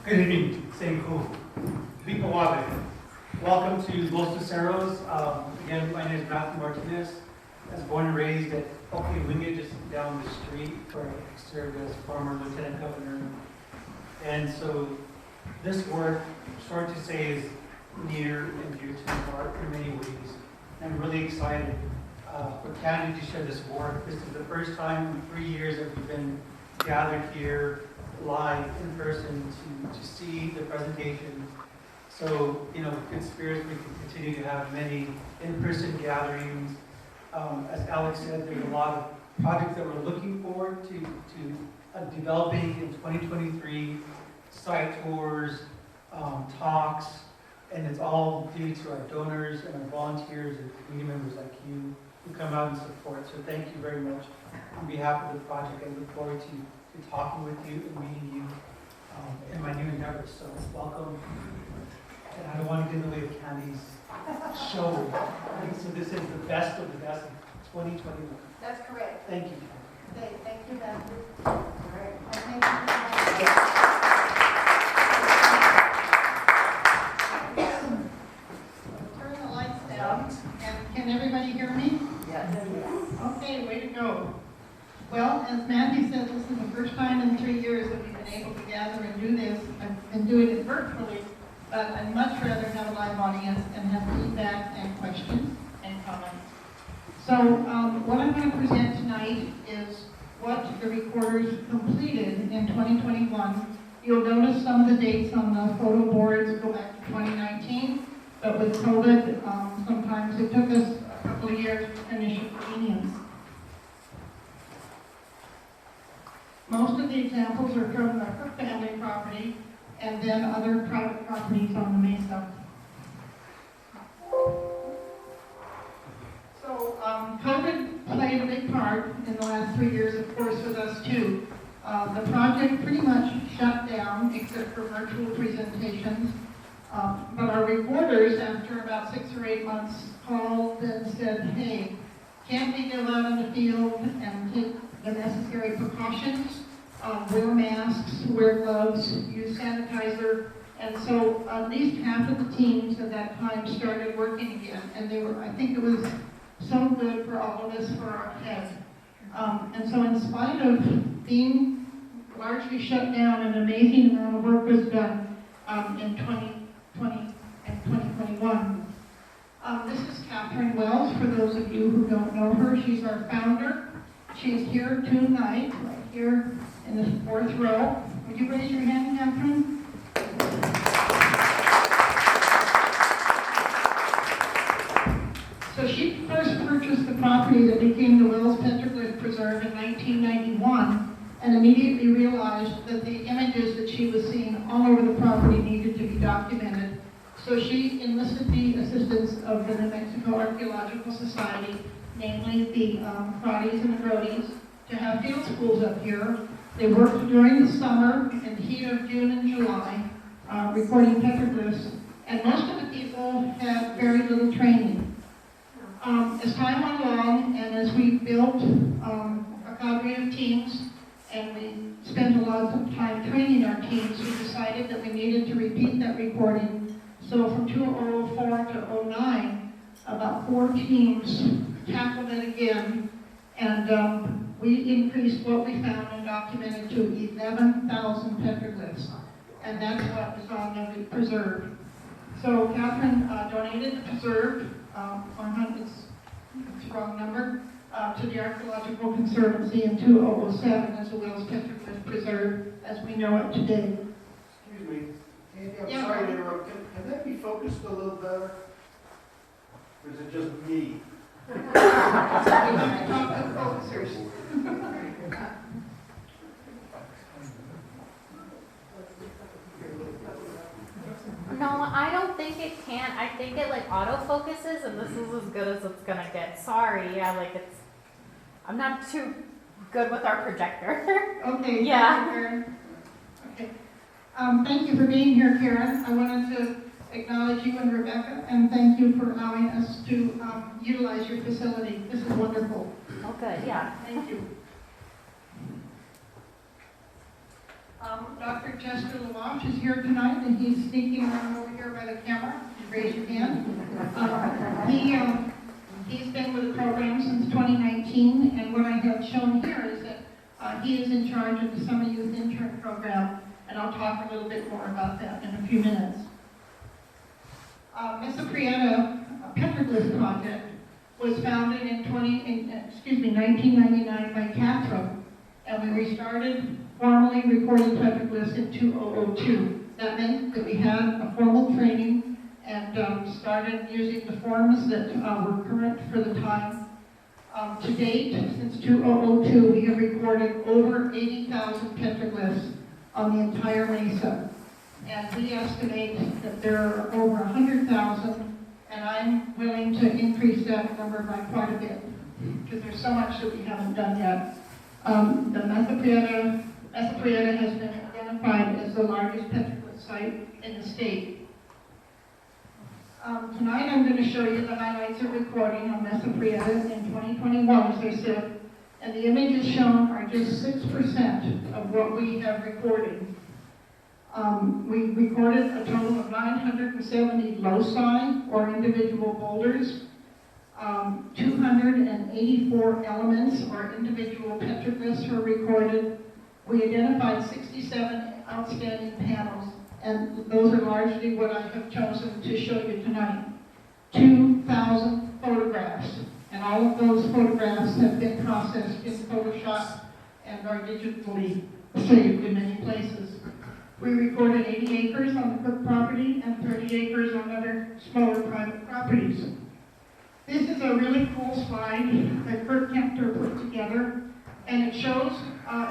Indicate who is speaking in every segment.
Speaker 1: Good evening, Senku. Vikawabe. Welcome to Los Luceros. Again, my name is Matthew Martinez. I was born and raised at Wingate, just down the street, where I served as former lieutenant governor. And so this work, short to say, is near and dear to my heart in many ways. I'm really excited for Candie to share this work. This is the first time in 3 years that we've been gathered here live in person to see the presentation. So, with good spirits, we can continue to have many in-person gatherings. As Alex said, there's a lot of projects that we're looking forward to developing in 2023, site tours, talks, and it's all due to our donors and our volunteers and community members like you who come out and support. So thank you very much on behalf of the project. I look forward to talking with you and meeting you in my new endeavors. So welcome. And I don't want to get in the way of Candie's show. So this is the best of the best of 2021.
Speaker 2: That's correct.
Speaker 1: Thank you.
Speaker 2: Okay, thank you, Matthew. All right. And thank you. Turn the lights down. And can everybody hear me?
Speaker 3: Yes.
Speaker 2: Okay, way to go. Well, as Matthew said, this is the first time in 3 years that we've been able to gather and do this. I've been doing it virtually, but I'd much rather have a live audience and have feedback and questions and comments. So what I'm going to present tonight is what the recorders completed in 2021. You'll notice some of the dates on the photo boards go back to 2019, but with COVID, sometimes it took us a couple of years to finish convenience. Most of the examples are from the Cook family property and then other private properties on the Mesa. So COVID played a big part in the last 3 years, of course, with us too. The project pretty much shut down except for virtual presentations. But our recorders, after about 6 or 8 months, called and said, hey, can't we go out in the field and take the necessary precautions, wear masks, wear gloves, use sanitizer, and so at least half of the teams at that time started working again, and they were, I think it was so good for all of us, for our heads. And so in spite of being largely shut down, an amazing amount of work was done in 2020 and 2021. This is Catherine Wells, for those of you who don't know her. She's our founder. She's here tonight, right here in the 4th row. Would you raise your hand, Catherine? So she first purchased the property that became the Wells Petroglyph Preserve in 1991 and immediately realized that the images that she was seeing all over the property needed to be documented. So she enlisted the assistance of the New Mexico Archaeological Society, namely the Crotties and the Grodies, to have field schools up here. They worked during the summer in the heat of June and July, recording petroglyphs, and most of the people had very little training. As time went along, and as we built a cadre of teams, and we spent a lot of time training our teams, we decided that we needed to repeat that recording. So from 2004 to 2009, about 4 teams tackled it again, and we increased what we found and documented to 11,000 petroglyphs, and that's what is on the preserve. So Catherine donated the preserve, it's the wrong number, to the Archaeological Conservancy in 2007 as the Wells Petroglyph Preserve as we know it today.
Speaker 4: Excuse me, Andy, I'm
Speaker 2: Yeah.
Speaker 4: sorry to interrupt. Can that be focused a little better? Or is it just me?
Speaker 2: We have to talk to focusers.
Speaker 3: No, I don't think it can. I think it like autofocuses, and this is as good as it's gonna get. Sorry, I'm not too good with our projector.
Speaker 2: Okay.
Speaker 3: Yeah.
Speaker 2: Thank you, Karen. Okay. Thank you for being here, Karen. I wanted to acknowledge you and Rebecca, and thank you for allowing us to utilize your facility. This is wonderful.
Speaker 3: Oh, good. Yeah.
Speaker 2: Thank you. Dr. Chester Lavash is here tonight, and he's sneaking around over here by the camera. Raise your hand. He's been with the program since 2019, and what I have shown here is that he is in charge of the Summer Youth Intern Program, and I'll talk a little bit more about that in a few minutes. Mesa Prieta Petroglyph Project was founded in 1999 by Catherine, and we restarted formally recorded petroglyphs in 2002. That meant that we had a formal training and started using the forms that were current for the time. To date, since 2002, we have recorded over 80,000 petroglyphs on the entire Mesa. And we estimate that there are over 100,000, and I'm willing to increase that number by quite a bit, because there's so much that we haven't done yet. The Mesa Prieta has been identified as the largest petroglyph site in the state. Tonight I'm going to show you the highlights of recording on Mesa Prieta in 2021, as I said, and the images shown are just 6% of what we have recorded. We recorded a total of 970 loci, or individual boulders, 284 elements, or individual petroglyphs were recorded. We identified 67 outstanding panels, and those are largely what I have chosen to show you tonight. 2,000 photographs, and all of those photographs have been processed in Photoshop and are digitally saved in many places. We recorded 80 acres on the Cook property and 30 acres on other smaller private properties. This is a really cool slide that Kurt Kempter put together, and it shows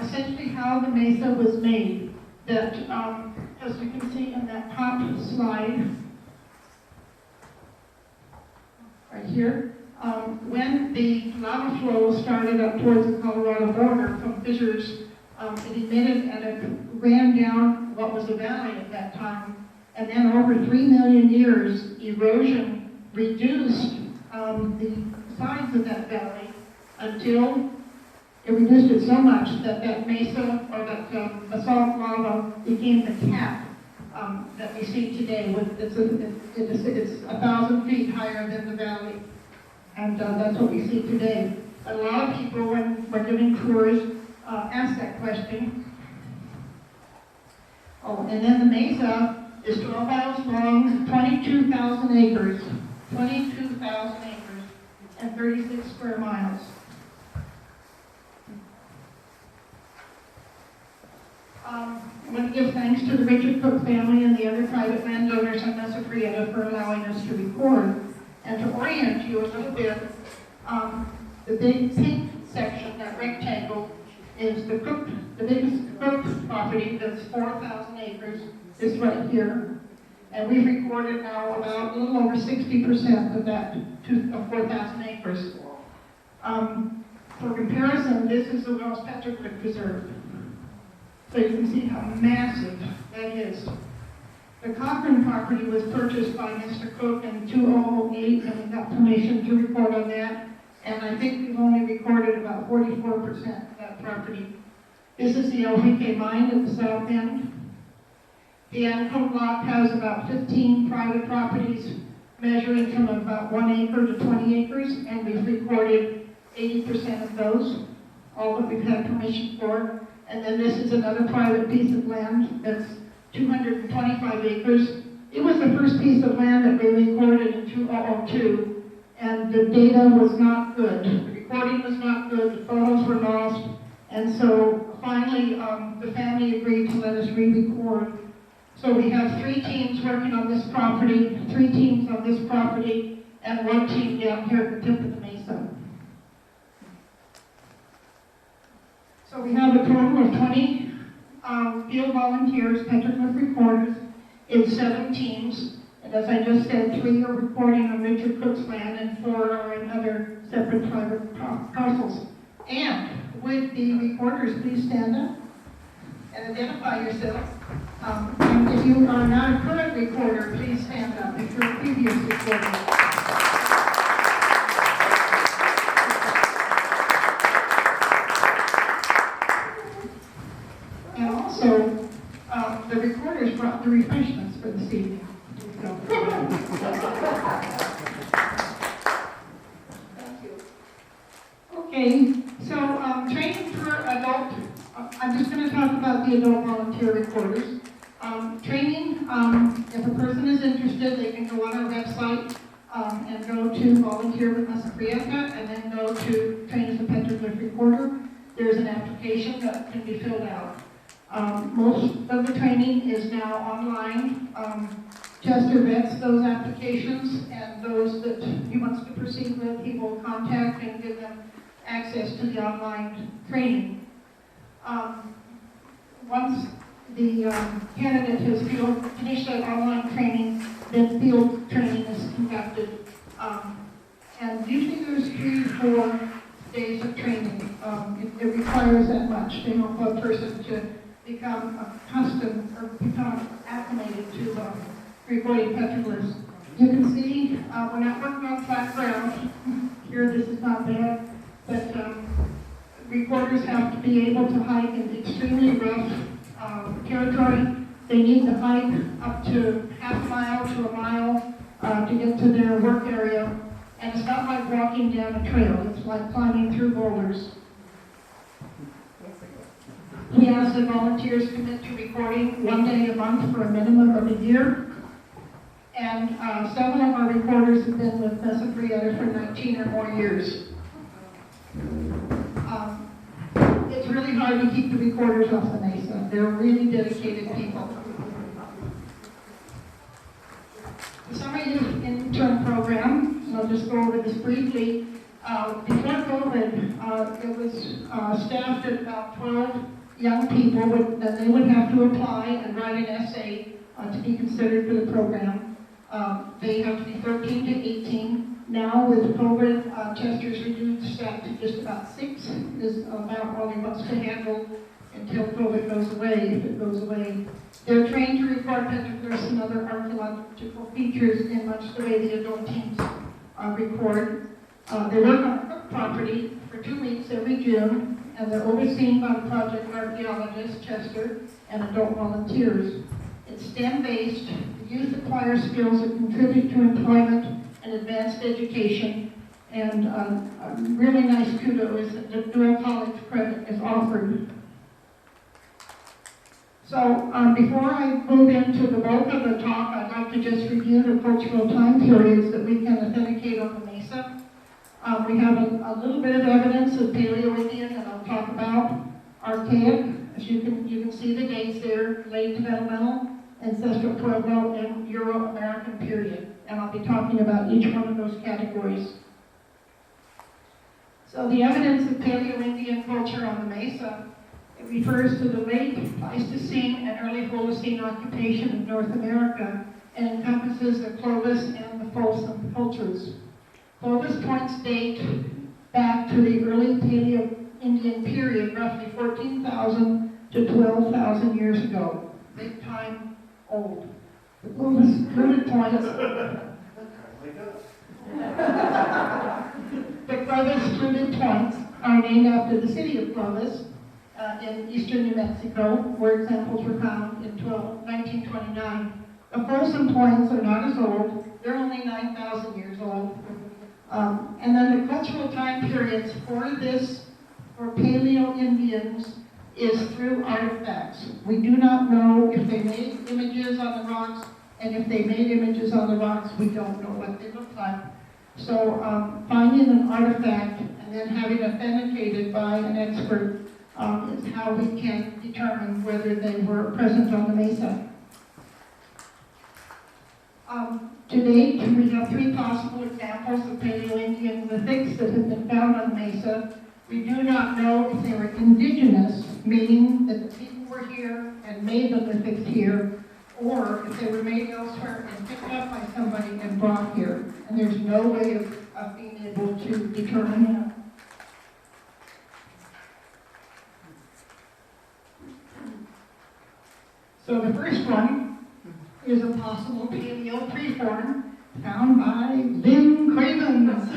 Speaker 2: essentially how the Mesa was made. That, as you can see in that top slide, right here, when the lava flow started up towards the Colorado border from fissures, it emitted and it ran down what was a valley at that time. And then over 3 million years, erosion reduced the size of that valley until it reduced it so much that that mesa, or that basalt lava, became the cap that we see today. It's 1,000 feet higher than the valley, and that's what we see today. But a lot of people, when we're giving tours, ask that question. Oh, and then the Mesa is 12 miles long, 22,000 acres, 22,000 acres, and 36 square miles. I want to give thanks to the Richard Cook family and the other private landowners on Mesa Prieta for allowing us to record. And to orient you a little bit, the big pink section, that rectangle, is the biggest Cook property that's 4,000 acres, is right here. And we've recorded now about a little over 60% of that, of 4,000 acres. For comparison, this is the Wells Petroglyph Preserve. So you can see how massive that is. The Cochran property was purchased by Mr. Cook in 2008, and we got permission to record on that. And I think we've only recorded about 44% of that property. This is the LPK mine at the south end. The Ancon block has about 15 private properties measuring from about 1 acre to 20 acres, and we've recorded 80% of those, all that we've had permission for. And then this is another private piece of land that's 225 acres. It was the first piece of land that we recorded in 2002, and the data was not good. The recording was not good, the photos were lost, and so finally the family agreed to let us re-record. So we have 3 teams working on this property, 3 teams on this property, and 1 team down here at the tip of the Mesa. So we have a total of 20 field volunteers, petroglyph recorders, in 7 teams. And as I just said, 3 are recording on Richard Cook's land and 4 are in other separate private parcels. And would the recorders please stand up and identify yourself? And if you are not a current recorder, please stand up if you're a previous recorder. And also, refreshments for this evening. So. Thank you. Okay, so training for adult, I'm just going to talk about the adult volunteer recorders. Training, if a person is interested, they can go on our website and go to volunteer with Mesa Prieta and then go to train as a petroglyph recorder. There's an application that can be filled out. Most of the training is now online. Chester vets those applications, and those that he wants to proceed with, he will contact and give them access to the online training. Once the candidate has finished that online training, then field training is conducted. And usually there's 3 or 4 days of training. It requires that much. They don't want a person to become accustomed or become acclimated to recording petroglyphs. You can see we're not working on flat ground. Here this is not bad, but recorders have to be able to hike in extremely rough territory. They need to hike up to half a mile to a mile to get to their work area. And it's not like walking down a trail. It's like climbing through boulders. We ask that volunteers commit to recording 1 day a month for a minimum of a year. And several of our recorders have been with Mesa Prieta for 19 or more years. It's really hard to keep the recorders off the Mesa. They're really dedicated people. The Summer Youth Intern Program, and I'll just go over this briefly. Before COVID, it was staffed at about 12 young people, that they would have to apply and write an essay to be considered for the program. They have to be 13 to 18. Now with COVID, Chester's reduced staff to just about 6, is about all he wants to handle until COVID goes away, if it goes away. They're trained to record petroglyphs and other archaeological features in much the way the adult teams record. They work on Cook property for 2 weeks every June, and they're overseen by the project archaeologist, Chester, and adult volunteers. It's STEM-based. The youth acquire skills that contribute to employment and advanced education, and a really nice kudo is that the dual college credit is offered. So before I move into the bulk of the talk, I'd like to just review the cultural time periods that we can authenticate on the Mesa. We have a little bit of evidence of Paleo-Indian that I'll talk about. Archaic, as you can see the dates there, late developmental, ancestral Pueblo, and Euro-American period. And I'll be talking about each one of those categories. So the evidence of Paleo-Indian culture on the Mesa, it refers to the late Pleistocene and early Holocene occupation of North America and encompasses the Clovis and the Folsom cultures. Clovis points date back to the early Paleo-Indian period, roughly 14,000 to 12,000 years ago. Big time old. The Clovis rooted points. The Clovis rooted points are named after the city of Clovis in eastern New Mexico, where examples were found in 1929. The Folsom points are not as old. They're only 9,000 years old. And then the cultural time periods for Paleo-Indians is through artifacts. We do not know if they made images on the rocks, and if they made images on the rocks, we don't know what they look like. So finding an artifact and then having it authenticated by an expert is how we can determine whether they were present on the Mesa. To date, we have 3 possible examples of Paleo-Indian lithics that have been found on the Mesa. We do not know if they were indigenous, meaning that the people were here and made the lithics here, or if they were made elsewhere and picked up by somebody and brought here. And there's no way of being able to determine that. So the first one is a possible paleo preform found by Lynn Cravens.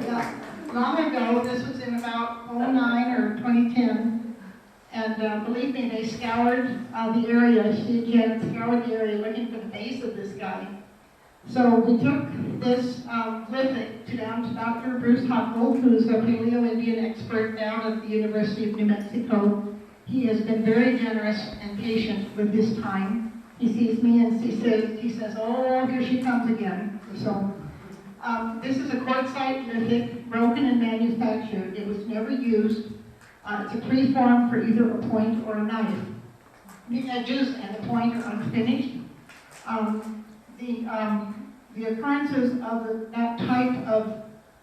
Speaker 2: Yeah. Long ago, this was in about 2009 or 2010, And believe me, they scoured the area. She and Jen scoured the area looking for the base of this guy. So we took this lithic down to Dr. Bruce Huckle, who's a Paleo-Indian expert down at the University of New Mexico. He has been very generous and patient with his time. He sees me and he says, oh, here she comes again. So this is a quartzite lithic, broken and manufactured. It was never used. It's a preform for either a point or a knife. The edges and the point are unfinished. The occurrences of that type of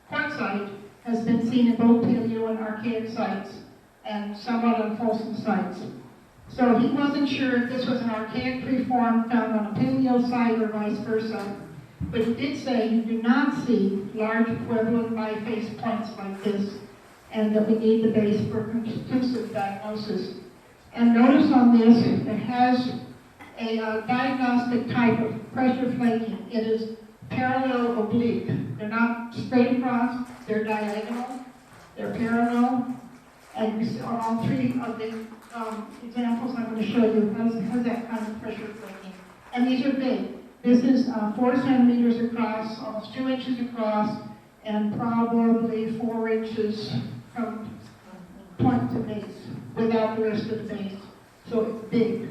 Speaker 2: quartzite has been seen in both paleo and archaic sites and somewhat unwholesome sites. So he wasn't sure if this was an archaic preform found on a paleo site or vice versa, but he did say you do not see large equivalent biface points like this, and that we need the base for conclusive diagnosis. And notice on this, it has a diagnostic type of pressure flaking. It is parallel oblique. They're not straight across, they're diagonal, they're parallel, and you see on all three of the examples I'm going to show you has that kind of pressure flaking. And these are big. This is 4 centimeters across, almost 2 inches across, and probably 4 inches from point to base, without the rest of the base. So it's big.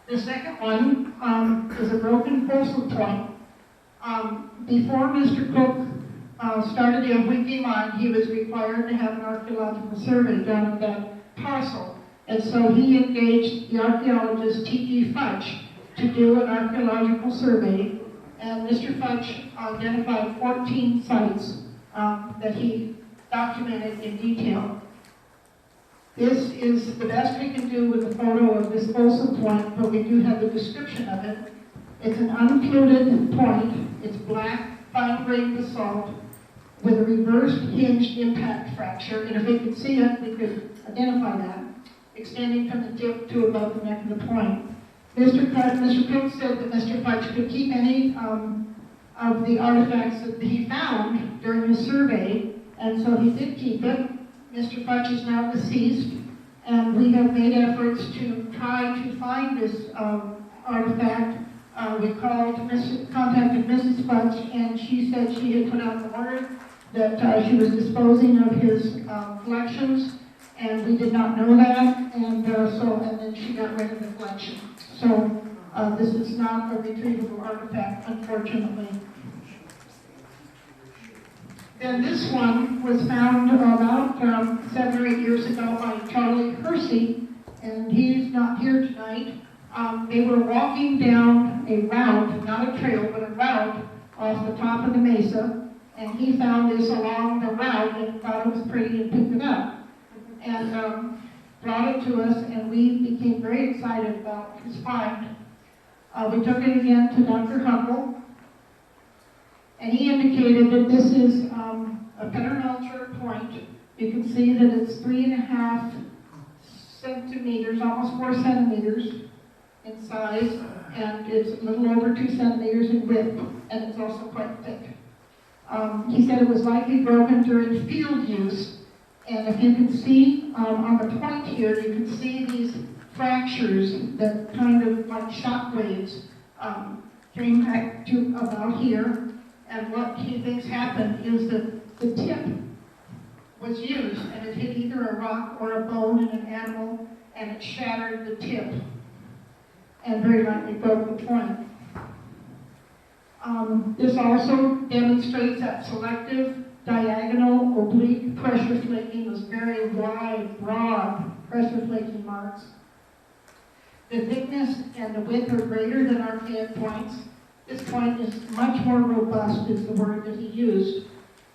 Speaker 2: The second one is a broken focal point. Before Mr. Cook started in Winky Mine, he was required to have an archaeological survey done of that parcel. And so he engaged the archaeologist T.G. Fudge to do an archaeological survey. And Mr. Fudge identified 14 sites that he documented in detail. This is the best we can do with the photo of this focal point, but we do have the description of it. It's an unfluted point. It's black, fine-grained basalt with a reversed hinged impact fracture. And if we could see it, we could identify that, extending from the tip to above the neck of the point. Mr. Cook said that Mr. Fudge could keep any of the artifacts that he found during his survey, and so he did keep it. Mr. Fudge is now deceased, and we have made efforts to try to find this artifact. We contacted Mrs. Fudge, and she said she had put out an order that she was disposing of his collections, and we did not know that, and then she got rid of the collection. So this is not a retrievable artifact, unfortunately. Then this one was found about 7 or 8 years ago by Charlie Hersey, and he's not here tonight. They were walking down a route, not a trail, but a route off the top of the Mesa, and he found this along the route and thought it was pretty and picked it up. And brought it to us, and we became very excited about his find. We took it again to Dr. Huckle, and he indicated that this is a petroglyph point. You can see that it's 3.5 centimeters, almost 4 centimeters in size, and it's a little over 2 centimeters in width, and it's also quite thick. He said it was likely broken during field use, and if you can see on the point here, you can see these fractures that kind of like shock waves came back to about here. And what he thinks happened is that the tip was used, and it hit either a rock or a bone in an animal, and it shattered the tip and very likely broke the point. This also demonstrates that selective diagonal oblique pressure flaking was very wide, broad pressure flaking marks. The thickness and the width are greater than archaic points. This point is much more robust, is the word that he used.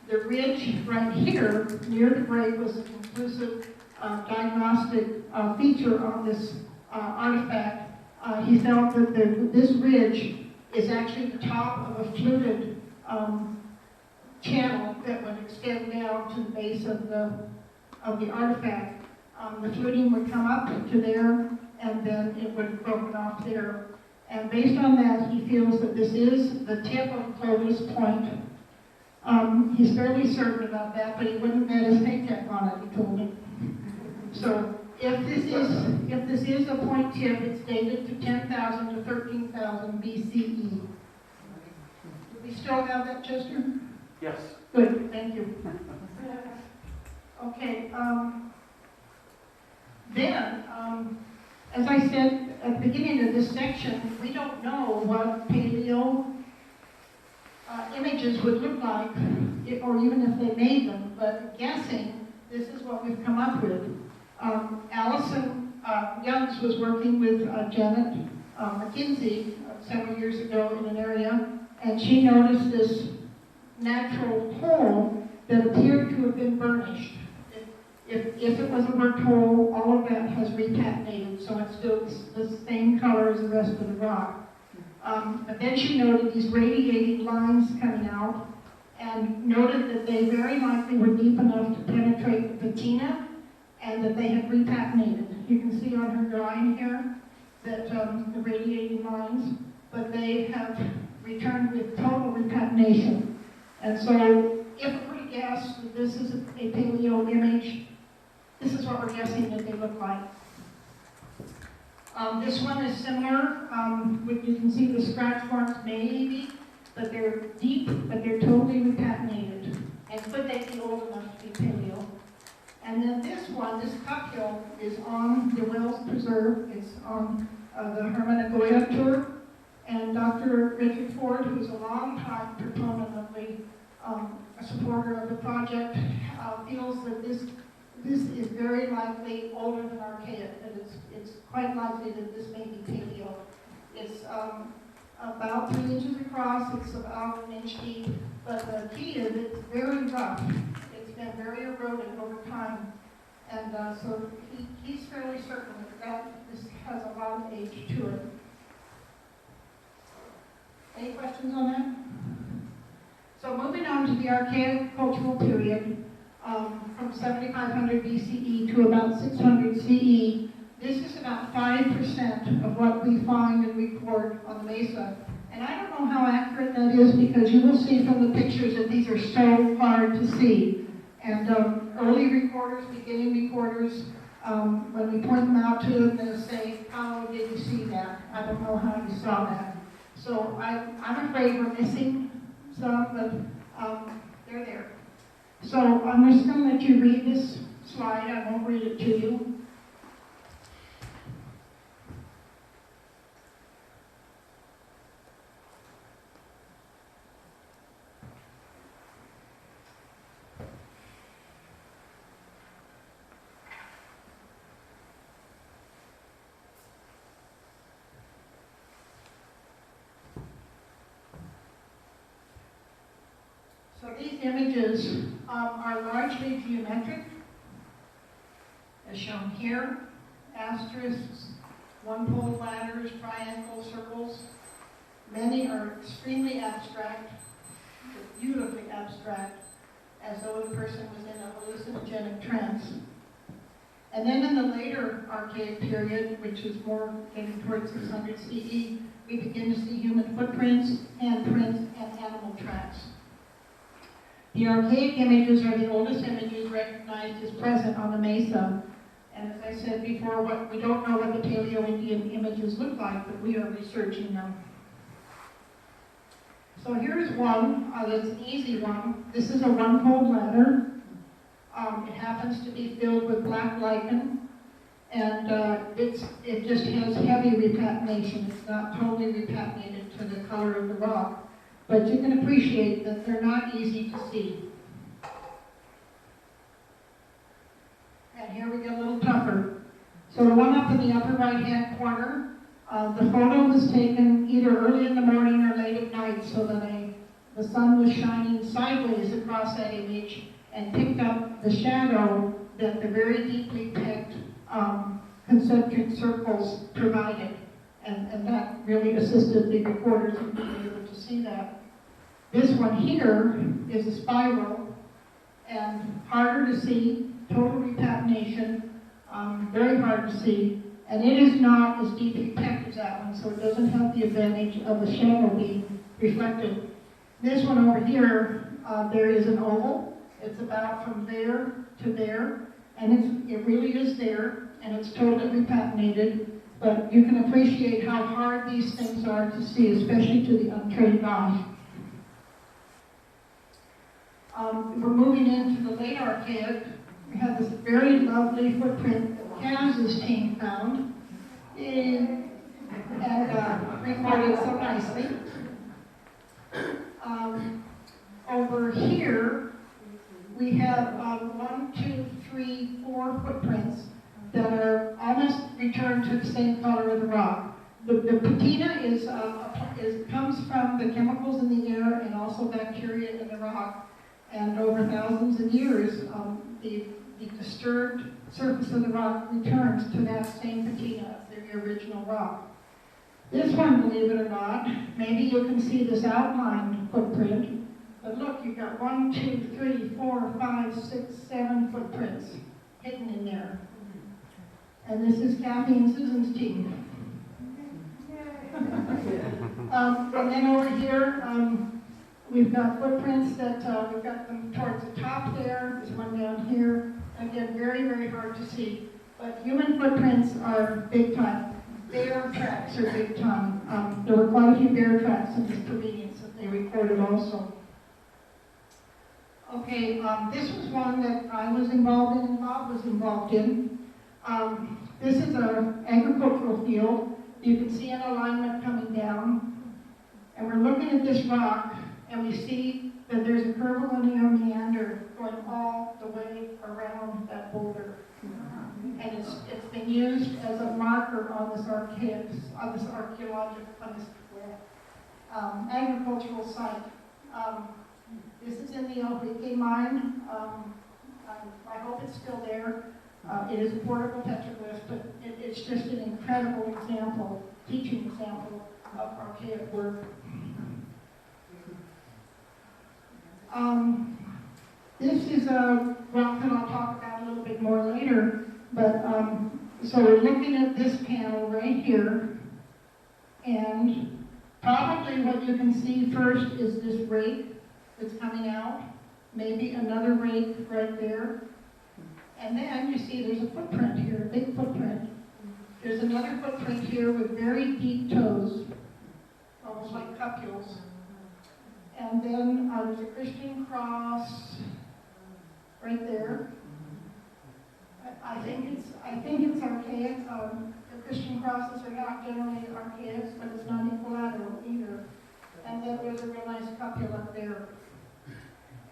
Speaker 2: The ridge right here near the break was a conclusive diagnostic feature on this artifact. He felt that this ridge is actually the top of a fluted channel that would extend down to the base of the artifact. The fluting would come up to there, and then it would have broken off there. And based on that, he feels that this is the tip of Clovis Point. He's fairly certain about that, but he wouldn't bet his paycheck on it, he told me. So if this is a point tip, it's dated to 10,000 to 13,000 BCE. Do we still have that, Chester?
Speaker 4: Yes.
Speaker 2: Good, thank you. Okay, as I said at the beginning of this section, we don't know what paleo images would look like, or even if they made them, but guessing, this is what we've come up with. Allison Youngs was working with Janet McKinsey several years ago in an area, and she noticed this natural hole that appeared to have been burnished. If it was a burnt hole, all of that has repatinated, so it's still the same color as the rest of the rock. But then she noted these radiating lines coming out, and noted that they very likely were deep enough to penetrate the patina, and that they had repatinated. You can see on her drawing here that the radiating lines, but they have returned with total repatination. And so, if we were to guess that this is a paleo image, this is what we're guessing that they look like. This one is similar. You can see the scratch marks maybe, but they're deep, but they're totally repatinated. And could they be old enough to be paleo? And then this one, this cup hill, is on the Wells Preserve. It's on the Hermann tour. And Dr. Richard Ford, who's a long-time proponent of a supporter of the project, feels that this is very likely older than archaic, that it's quite likely that this may be paleo. It's about 3 inches across, it's about 1 inch deep, but the key is it's very rough. It's been very eroded over time. And so he's fairly certain that this has a lot of age to it. Any questions on that? So moving on to the archaic cultural period, from 7500 BCE to about 600 CE, this is about 5% of what we find and record on the Mesa. And I don't know how accurate that is, because you will see from the pictures that these are so hard to see. And early recorders, beginning recorders, when we point them out to them, they'll say, how did you see that? I don't know how you saw that. So I'm afraid we're missing some, but they're there. So I'm just going to let you read this slide. I won't read it to you. So these images are largely geometric, as shown here. Asterisks, one-pole ladders, triangles, circles. Many are extremely abstract, beautifully abstract, as though the person was in a hallucinogenic trance. And then in the later archaic period, which is more getting towards 600 CE, we begin to see human footprints, handprints, and animal tracks. The archaic images are the oldest images recognized as present on the Mesa. And as I said before, we don't know what the Paleo-Indian images look like, but we are researching them. So here's one that's an easy one. This is a one-pole ladder. It happens to be filled with black lichen, and it just has heavy repatination. It's not totally repatinated to the color of the rock. But you can appreciate that they're not easy to see. And here we get a little tougher. So the one up in the upper right-hand corner, the photo was taken either early in the morning or late at night, so that the sun was shining sideways across that image and picked up the shadow that the very deeply pegged concentric circles provided. And that really assisted the recorders in being able to see that. This one here is a spiral, and harder to see, total repatination, very hard to see, and it is not as deeply pegged as that one, so it doesn't have the advantage of the shadow being reflected. This one over here, there is an oval. It's about from there to there, And it really is there, and it's totally patinated, but you can appreciate how hard these things are to see, especially to the untrained eye. We're moving into the late Archaic. We have this very lovely footprint that Kansas team found, and recorded so nicely. Over here, we have 1, 2, 3, 4 footprints that are almost returned to the same color of the rock. The patina comes from the chemicals in the air and also bacteria in the rock. And over thousands of years, the disturbed surface of the rock returns to that same patina of the original rock. This one, believe it or not, maybe you can see this outlined footprint, but look, you've got 1, 2, 3, 4, 5, 6, 7 footprints hidden in there. And this is Kathy and Susan's team. And then over here, we've got footprints that we've got them towards the top there. There's one down here. Again, very, very hard to see. But human footprints are big time. Bear tracks are big time. There were quite a few bear tracks in this provenance that they recorded also. Okay, this was one that I was involved in and Bob was involved in. This is an agricultural field. You can see an alignment coming down. And we're looking at this rock, and we see that there's a curvilinear meander going all the way around that boulder. And it's been used as a marker on this agricultural site. This is in the Prieta mine. I hope it's still there. It is a portable petroglyph, but it's just an incredible example, teaching example of archaic work. This is a rock that I'll talk about a little bit more later, but so we're looking at this panel right here, and probably what you can see first is this rake that's coming out, maybe another rake right there, and then you see there's a footprint here, a big footprint. There's another footprint here with very deep toes, almost like cupules. And then there's a Christian cross right there. I think it's archaic. The Christian crosses are not generally archaic, but it's not equilateral either. And then there's a real nice cupule up there.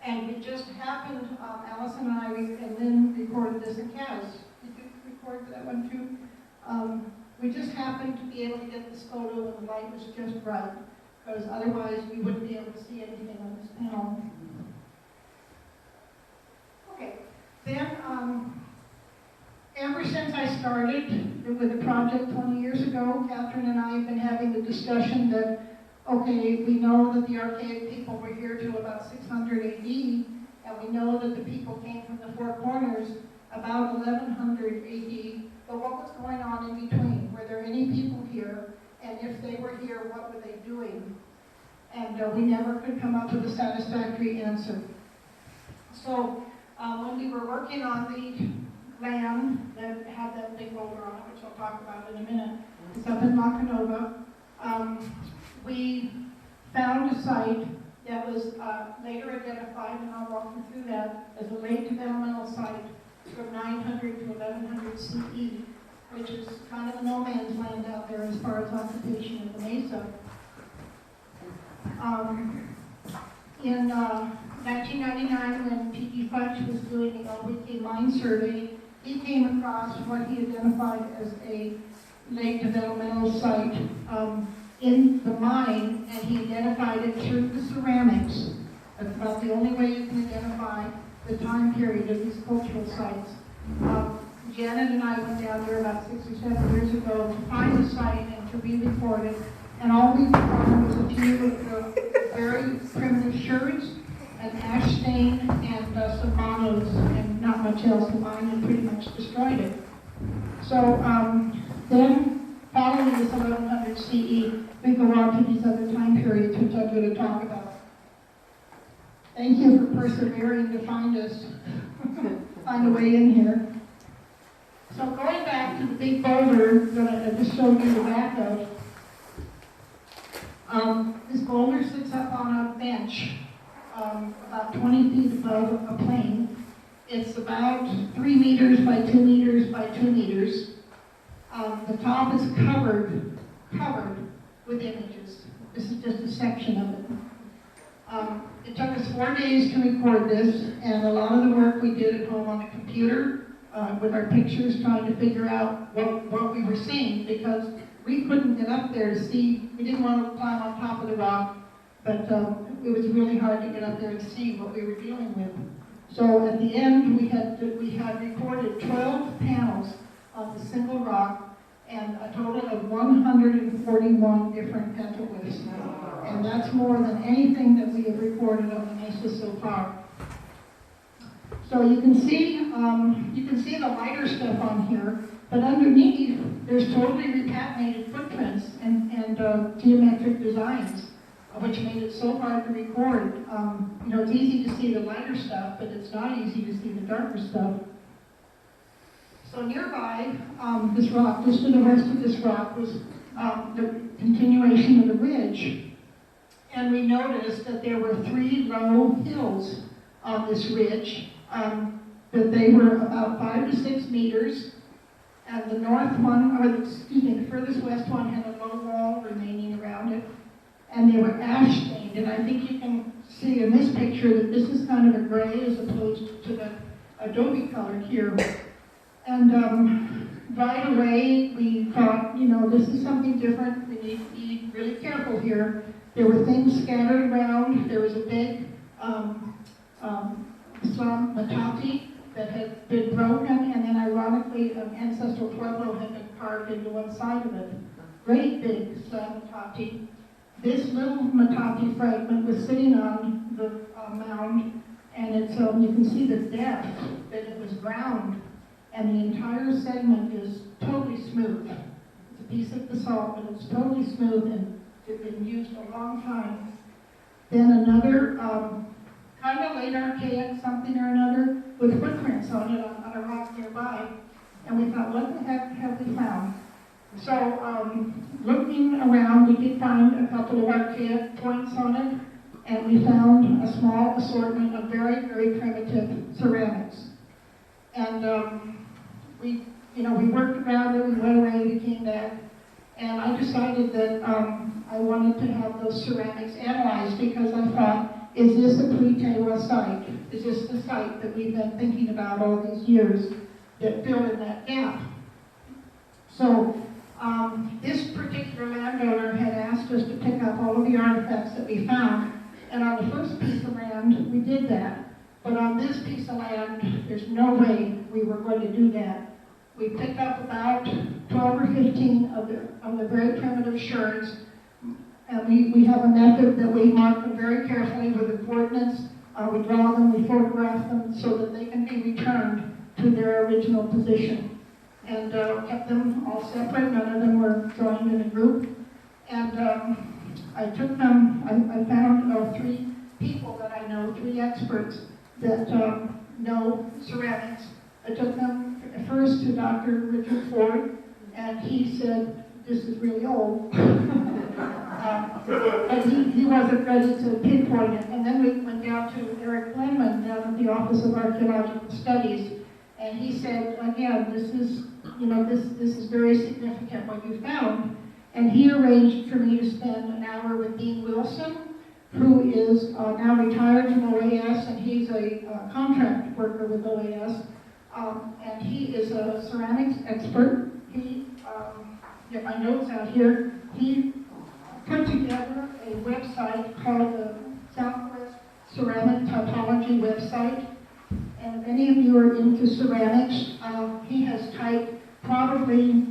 Speaker 2: And we just happened, Allison and I and Lynn recorded this in Kaz. Did you record that one too? We just happened to be able to get this photo when the light was just right, because otherwise we wouldn't be able to see anything on this panel. Okay, then ever since I started with the project 20 years ago, Catherine and I have been having the discussion that, okay, we know that the archaic people were here till about 600 AD, and we know that the people came from the Four Corners about 1100 AD, but what was going on in between? Were there any people here? And if they were here, what were they doing? And we never could come up with a satisfactory answer. So when we were working on the land that had that big boulder on it, which I'll talk about in a minute, it's up in Macanova, we found a site that was later identified, and I'll walk you through that, as a late developmental site from 900 to 1100 CE, which is kind of a no man's land out there as far as occupation of the Mesa. In 1999, when P.G. Fudge was doing the LWK mine survey, he came across what he identified as a late developmental site in the mine, and he identified it through the ceramics. That's about the only way you can identify the time period of these cultural sites. Janet and I went down there about 6 or 7 years ago to find the site and to re-record it, and all we found was a few of the very primitive sherds, an ash stain, and some monos, and not much else. The mine had pretty much destroyed it. So then, following this 1100 CE, we go on to these other time periods, which I'm going to talk about. Thank you for persevering to find us, find a way in here. So going back to the big boulder that I just showed you the back of, this boulder sits up on a bench about 20 feet above a plane. It's about 3 meters by 2 meters by 2 meters. The top is covered with images. This is just a section of it. It took us 4 days to record this, and a lot of the work we did at home on the computer with our pictures, trying to figure out what we were seeing, because we couldn't get up there to see. We didn't want to climb on top of the rock, but it was really hard to get up there and see what we were dealing with. So at the end, we had recorded 12 panels on the single rock, and a total of 141 different petroglyphs. And that's more than anything that we have recorded on the Mesa so far. So you can see the lighter stuff on here, but underneath there's totally repatinated footprints and geometric designs, which made it so hard to record. It's easy to see the lighter stuff, but it's not easy to see the darker stuff. So nearby, this rock, just to the west of this rock, was the continuation of the ridge. And we noticed that there were 3 low hills on this ridge, that they were about 5 to 6 meters. And the north one, the furthest west one had a low wall remaining around it. And they were ash stained. And I think you can see in this picture that this is kind of a gray as opposed to the adobe color here. And right away we thought, this is something different. We need to be really careful here. There were things scattered around. There was a big Islam matati that had been broken, and then ironically an ancestral pueblo had been carved into one side of it. Great big Islam matati. This little matati fragment was sitting on the mound, and it's you can see the depth that it was ground, and the entire segment is totally smooth. It's a piece of basalt, but it's totally smooth, and it's been used a long time. Then another kind of late archaic something or another with footprints on it on a rock nearby, and we thought, what the heck have we found? So looking around, we did find a couple of archaic points on it, and we found a small assortment of very, very primitive ceramics. And we worked around it, we went away, we came back, and I decided that I wanted to have those ceramics analyzed, because I thought, is this a Prieta site? Is this the site that we've been thinking about all these years that fill in that gap? So this particular landowner had asked us to pick up all of the artifacts that we found, and on the first piece of land, we did that. But on this piece of land, there's no way we were going to do that. We picked up about 12 or 15 of the very primitive sherds, and we have a method that we mark them very carefully with the coordinates. We draw them, we photograph them so that they can be returned to their original position. And kept them all separate, none of them were joined in a group. And I took them, I found 3 people that I know, 3 experts that know ceramics. I took them first to Dr. Richard Ford, and he said, this is really old. But he wasn't ready to pinpoint it. And then we went down to Eric Blenman down at the Office of Archaeological Studies, and he said, again, this is very significant what you found. And he arranged for me to spend an hour with Dean Wilson, who is now retired from OAS, and he's a contract worker with OAS. And he is a ceramics expert. He, get my notes out here, he put together a website called the Southwest Ceramic Typology website. And if any of you are into ceramics, he has typed probably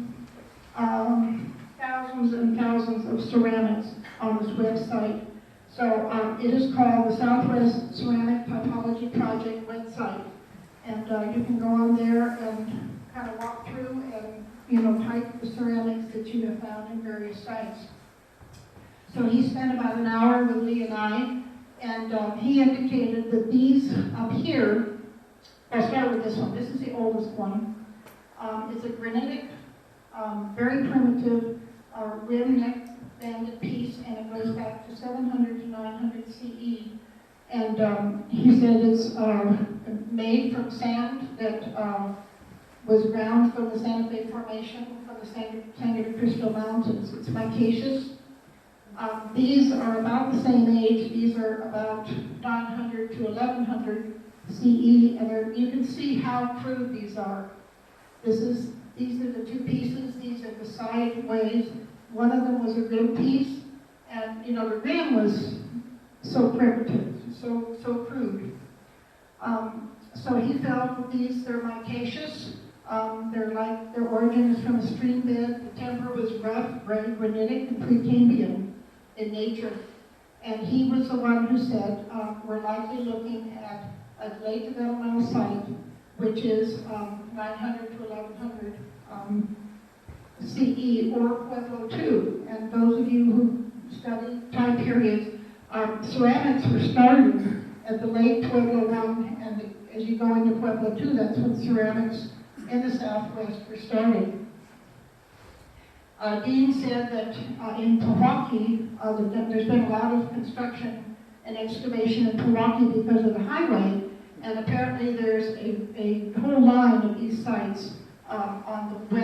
Speaker 2: thousands and thousands of ceramics on this website. So it is called the Southwest Ceramic Typology Project website. And you can go on there and kind of walk through and type the ceramics that you have found in various sites. So he spent about an hour with Lee and I, and he indicated that these up here, I'll start with this one. This is the oldest one. It's a granitic, very primitive, rim neck banded piece, and it goes back to 700 to 900 CE. And he said it's made from sand that was ground from the Santa Fe Formation, from the Sangre de Cristo Mountains. It's micaceous. These are about the same age. These are about 900 to 1100 CE, and you can see how crude these are. These are the two pieces. These are the sideways. One of them was a rib piece, and the rim was so primitive, so crude. So he felt that they're micaceous. Their origin is from a stream bed. The temper was rough, gray, granitic, and Precambrian in nature. And he was the one who said, we're likely looking at a late developmental site, which is 900 to 1100 CE or Pueblo II. And those of you who study time periods, ceramics were started at the late Pueblo I, and as you go into Pueblo II, that's when ceramics in the Southwest were started. Dean said that in Pewaukee, there's been a lot of construction and excavation in Pewaukee because of the highway, and apparently there's a whole line of these sites on the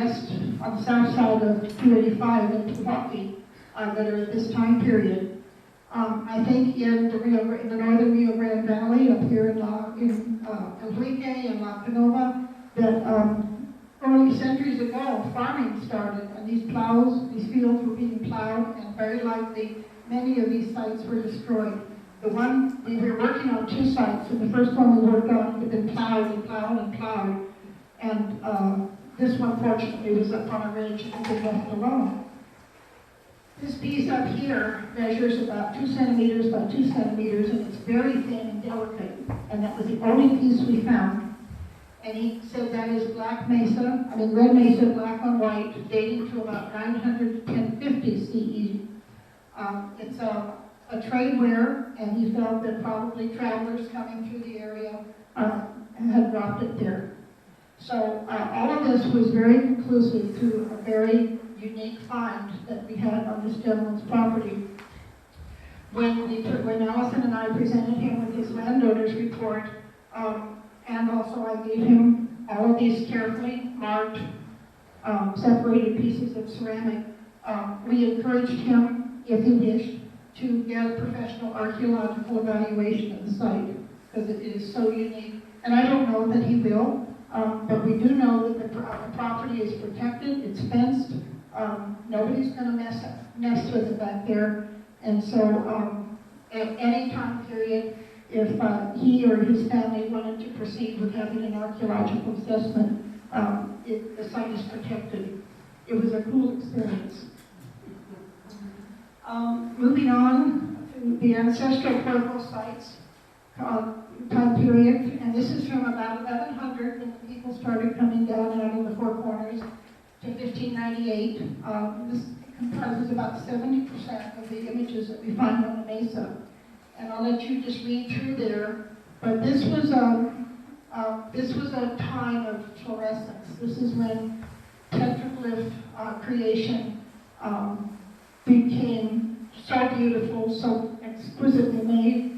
Speaker 2: south side of 285 in Pewaukee that are at this time period. I think in the northern Rio Grande Valley, up here in Enrique and La Canova, that early centuries ago, farming started, and these fields were being plowed, and very likely many of these sites were destroyed. The one, we were working on two sites, and the first one we worked on had been plowed and plowed and plowed, and this one, fortunately, was up on a ridge and been left alone. This piece up here measures about 2 centimeters by 2 centimeters, and it's very thin and delicate, and that was the only piece we found. And he said that is red Mesa, black on white, dating to about 900 to 1050 CE. It's a trade rare, and he felt that probably travelers coming through the area had dropped it there. So all of this was very conclusive to a very unique find that we had on this gentleman's property. When Allison and I presented him with his landowner's report, and also I gave him all of these carefully marked, separated pieces of ceramic, we encouraged him, if he wished, to get a professional archaeological evaluation of the site, because it is so unique. And I don't know that he will, but we do know that the property is protected, it's fenced, nobody's going to mess with it back there. And so at any time period, if he or his family wanted to proceed with having an archaeological assessment, the site is protected. It was a cool experience. Moving on to the ancestral Pueblo sites time period, and this is from about 1100 when the people started coming down out of the Four Corners to 1598. This comprises about 70% of the images that we find on the Mesa. And I'll let you just read through there. But this was a time of fluorescence. This is when petroglyph creation became so beautiful, so exquisitely made.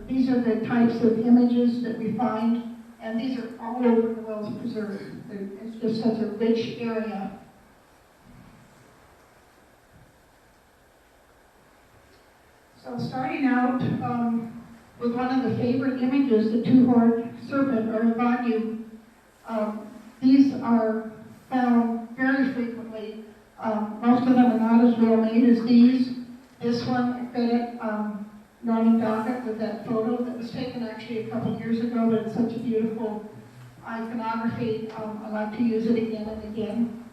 Speaker 2: These are the types of images that we find, and these are all over the Wells Preserve. It's just such a rich area. So starting out with one of the favorite images, the two-horned serpent, or Ivanyu. These are found very frequently. Most of them are not as well made as these. This one, I credit Norman Dockett with that photo that was taken actually a couple years ago, but it's such a beautiful iconography. I like to use it again and again.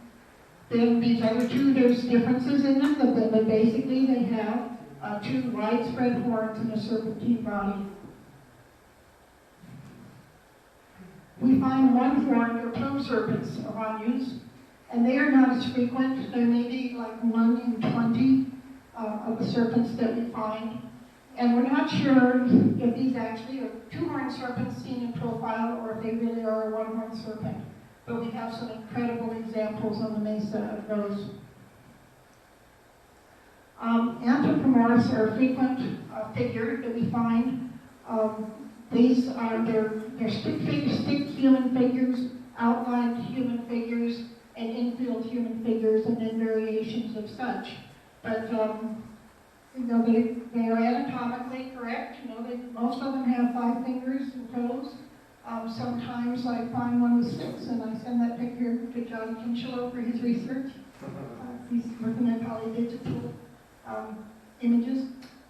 Speaker 2: Then these other two, there's differences in them, but basically they have two widespread horns and a serpentine body. We find one-horned or plume serpents of Anyus, and they are not as frequent. There may be like 1 in 20 of the serpents that we find. And we're not sure if these actually are two-horned serpents seen in profile or if they really are a one-horned serpent. But we have some incredible examples on the Mesa of those. Anthropomorphs are a frequent figure that we find. These are they're stick human figures, outlined human figures, and infilled human figures, and then variations of such. But you know, they are anatomically correct. You know, most of them have 5 fingers and toes. Sometimes I find one with 6, and I send that picture to John Kinchelo for his research. He's working at polydigital images.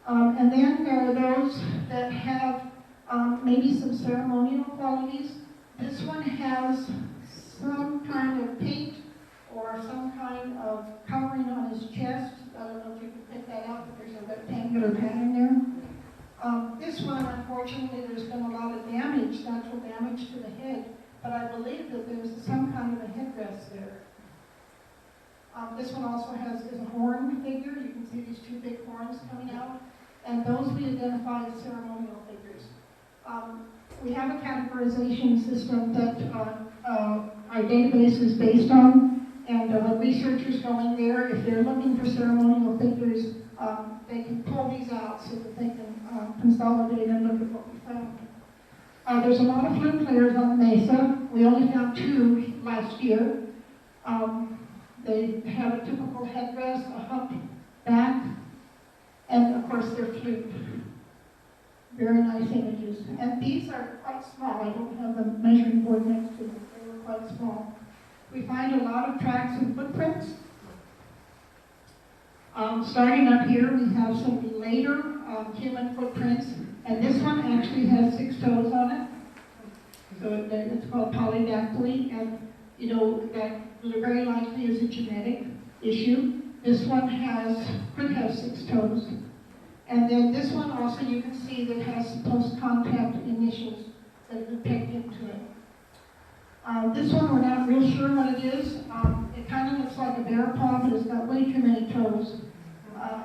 Speaker 2: And then there are those that have maybe some ceremonial qualities. This one has some kind of paint or some kind of covering on his chest. I don't know if you can pick that out, but there's a rectangular pattern there. This one, unfortunately, there's been a lot of damage, natural damage to the head, but I believe that there's some kind of a headdress there. This one also is a horned figure. You can see these 2 big horns coming out, and those we identify as ceremonial figures. We have a categorization system that our database is based on, and when researchers go in there, if they're looking for ceremonial figures, they can pull these out so that they can consolidate and look at what we found. There's a lot of flute players on the Mesa. We only found 2 last year. They have a typical headdress, a hump back, and of course their flute. Very nice images. And these are quite small. I don't have the measuring board next to them. They were quite small. We find a lot of tracks and footprints. Starting up here, we have some later human footprints, and this one actually has 6 toes on it. So it's called polydactyly, and you know that very likely is a genetic issue. This one could have 6 toes. And then this one also you can see that has post-contact initials that have been pegged into it. This one we're not real sure what it is. It kind of looks like a bear paw, but it's got way too many toes.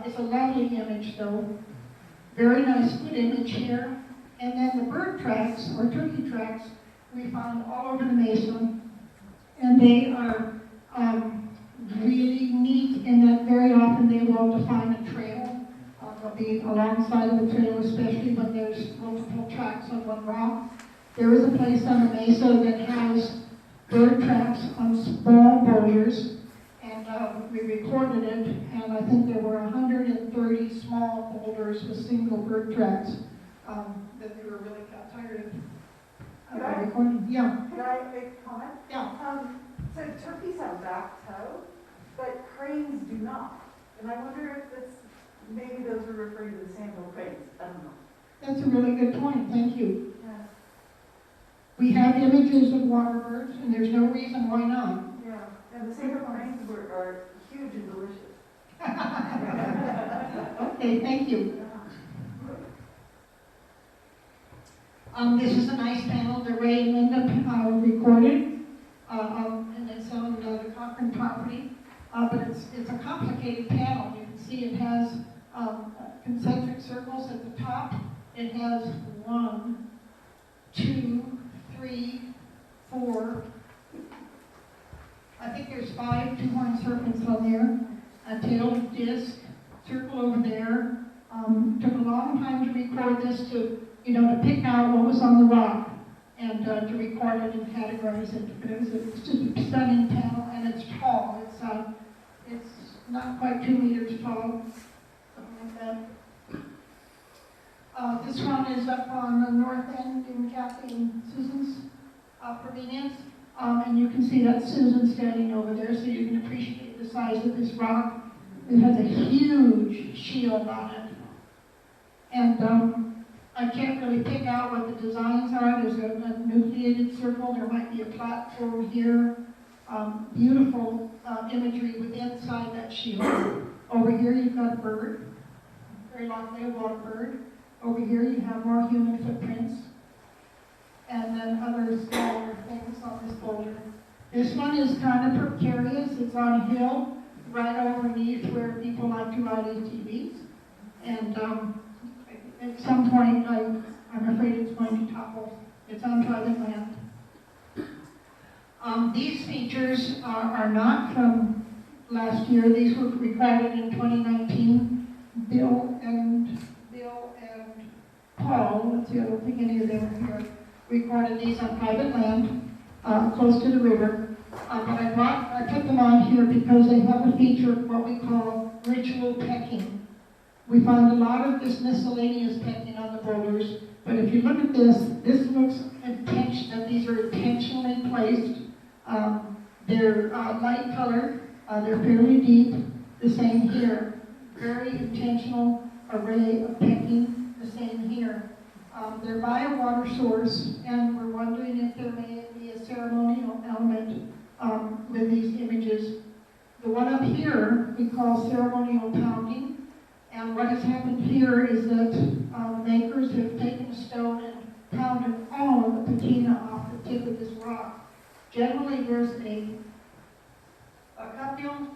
Speaker 2: It's a lovely image though. Very nice foot image here. And then the bird tracks, or turkey tracks, we find all over the Mesa. And they are really neat in that very often they will define a trail. They'll be alongside of the trail, especially when there's multiple tracks on one rock. There is a place on the Mesa that has bird tracks on small boulders, and we recorded it, and I think there were 130 small boulders with single bird tracks that they were really got tired of recording. Yeah.
Speaker 5: Could I make a comment?
Speaker 2: Yeah.
Speaker 5: So turkeys have back toe, but cranes do not. And I wonder if it's, maybe those are referring to the sandhill cranes. I don't know.
Speaker 2: That's a really good point. Thank you.
Speaker 5: Yeah.
Speaker 2: We have images of water birds, and there's no reason why not.
Speaker 5: Yeah. And the sandhill cranes are huge and delicious.
Speaker 2: Okay, thank you. This is a nice panel that Ray and Linda recorded, and it's on the Cochran property. But it's a complicated panel. You can see it has concentric circles at the top. It has 1, 2, 3, 4. I think there's 5 two-horned serpents on there. A tailed disc, circle over there. Took a long time to record this to pick out what was on the rock and to record it and categorize it. But it's just a stunning panel, and it's tall. It's not quite 2 meters tall, something like that. This one is up on the north end in Kathy and Susan's provenience. And you can see that Susan standing over there, so you can appreciate the size of this rock. It has a huge shield on it. And I can't really pick out what the designs are. There's a nucleated circle. There might be a platform here. Beautiful imagery with inside that shield. Over here you've got a bird, very likely a water bird. Over here you have more human footprints, and then other smaller things on this boulder. This one is kind of precarious. It's on a hill right underneath where people like to ride ATVs, and at some point, I'm afraid it's going to topple. It's on private land. These features are not from last year. These were recorded in 2019. Bill and Paul, let's see, I don't think any of them are here, recorded these on private land, close to the river. But I put them on here because they have a feature of what we call ritual pecking. We find a lot of this miscellaneous pecking on the boulders, but if you look at this looks intentional. These are intentionally placed. They're light colored. They're fairly deep. The same here. Very intentional array of pecking. The same here. They're by a water source, and we're wondering if there may be a ceremonial element with these images. The one up here we call ceremonial pounding. And what has happened here is that makers have taken a stone and pounded all of the patina off the tip of this rock. Generally, there's a cupule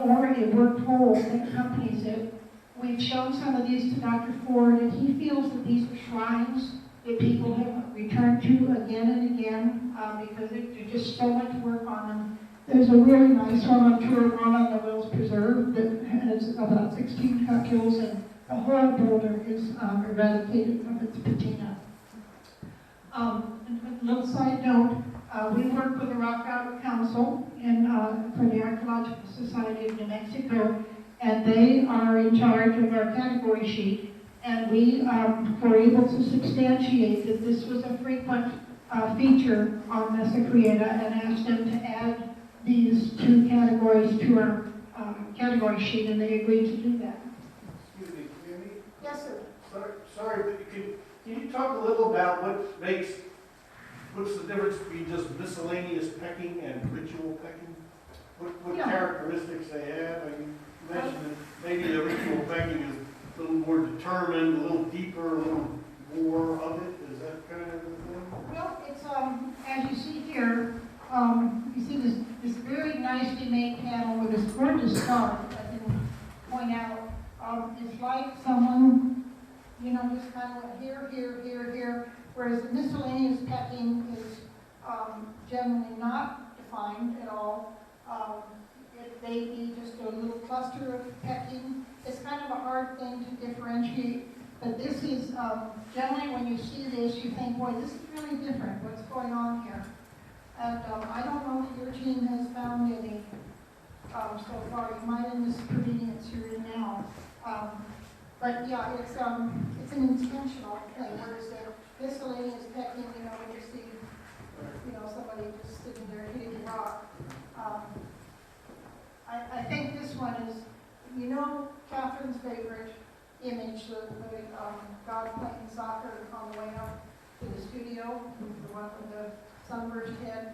Speaker 2: or a worked hole that accompanies it. We've shown some of these to Dr. Ford, and he feels that these are shrines that people have returned to again and again because there's just so much work on them. There's a really nice one on tour one on the Wills Preserve that has about 16 cupules, and the whole boulder is eradicated from its patina. A little side note, we work with the Rock Art Council for the Archaeological Society of New Mexico, and they are in charge of our category sheet, and we were able to substantiate that this was a frequent feature on Mesa Prieta and asked them to add these two categories to our category sheet, and they agreed to do that.
Speaker 4: Excuse me, Candie?
Speaker 2: Yes, sir.
Speaker 4: Sorry, but can you talk a little about what's the difference between just miscellaneous pecking and ritual pecking? What
Speaker 2: Yeah.
Speaker 4: characteristics they have? I mean, you mentioned that maybe the ritual pecking is a little more determined, a little deeper, a little more of it. Is that kind of the thing?
Speaker 2: Well, it's as you see here, you see this very nicely made panel with this gorgeous star that I can point out. It's like someone, just kind of went here, here, here, here, whereas the miscellaneous pecking is generally not defined at all. It may be just a little cluster of pecking. It's kind of a hard thing to differentiate, but this is, generally when you see this, you think, boy, this is really different. What's going on here? And I don't know if your team has found any so far. You might in this convenience you're in now. But yeah, it's an intentional thing. Whereas the miscellaneous pecking, when you see, somebody just sitting there hitting a rock. I think this one is, Catherine's favorite image, the God playing soccer on the way up to the studio, the one with the sunburst head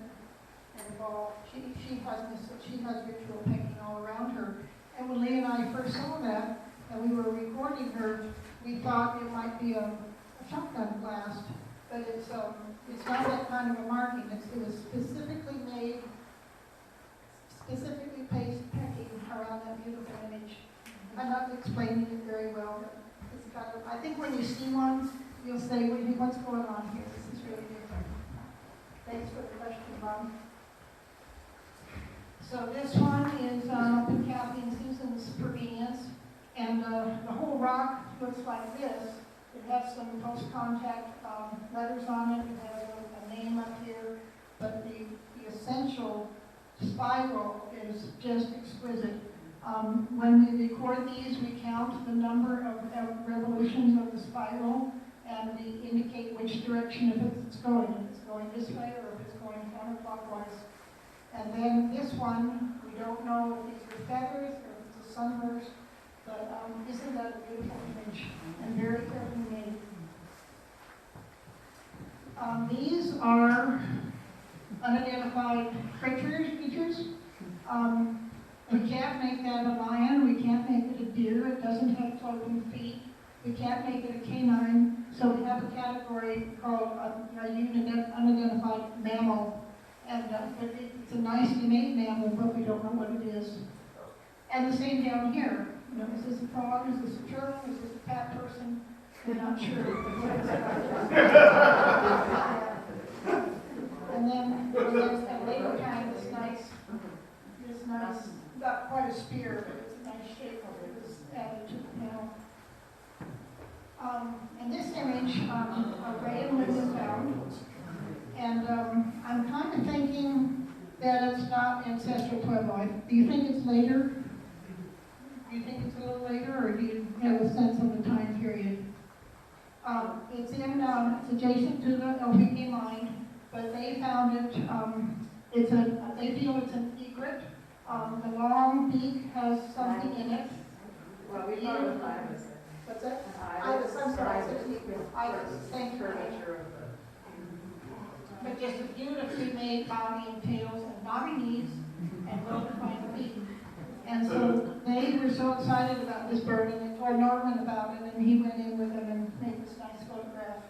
Speaker 2: and the ball. She has ritual pecking all around her. And when Lee and I first saw that, and we were recording her, we thought it might be a shotgun blast, but it's not that kind of a marking. It was specifically made, specifically placed pecking around that beautiful image. I'm not explaining it very well, but it's kind of, I think when you see one, you'll say, what's going on here? This is really different. Thanks for the question, Bob. So this one is up in Kathy and Susan's convenience, and the whole rock looks like this. It has some post-contact letters on it. It has a name up here, but the essential spiral is just exquisite. When we record these, we count the number of revolutions of the spiral, and we indicate which direction it's going. If it's going this way or if it's going counterclockwise. And then this one, we don't know if these are feathers or if it's a sunburst, but isn't that a beautiful image and very carefully made. These are unidentified features. We can't make that a lion, we can't make it a deer, it doesn't have cloven feet, we can't make it a canine, so we have a category called unidentified mammal. And it's a nicely made mammal, but we don't know what it is. And the same down here. Is this a frog? Is this a turtle? Is this a cat person? We're not sure. And then at a later time, this nice, not quite a spear, but it's a nice shape of it, was added to the panel. And this image, Ray and Linda found, and I'm kind of thinking that it's not ancestral Puebloid. Do you think it's later? Do you think it's a little later, or do you have a sense of the time period? It's adjacent to the LPG mine, but they found it, they feel it's an egret. The long beak has something in it.
Speaker 5: Well, we thought it was ibis.
Speaker 2: What's that?
Speaker 5: Ibis.
Speaker 2: I'm sorry, it's an egret. Ibis, thank you.
Speaker 5: Curvature of
Speaker 2: But just a beautifully made body and tails and knobby knees and well-defined feet. And so they were so excited about this bird, and they told Norman about it, and he went in with them and made this nice photograph.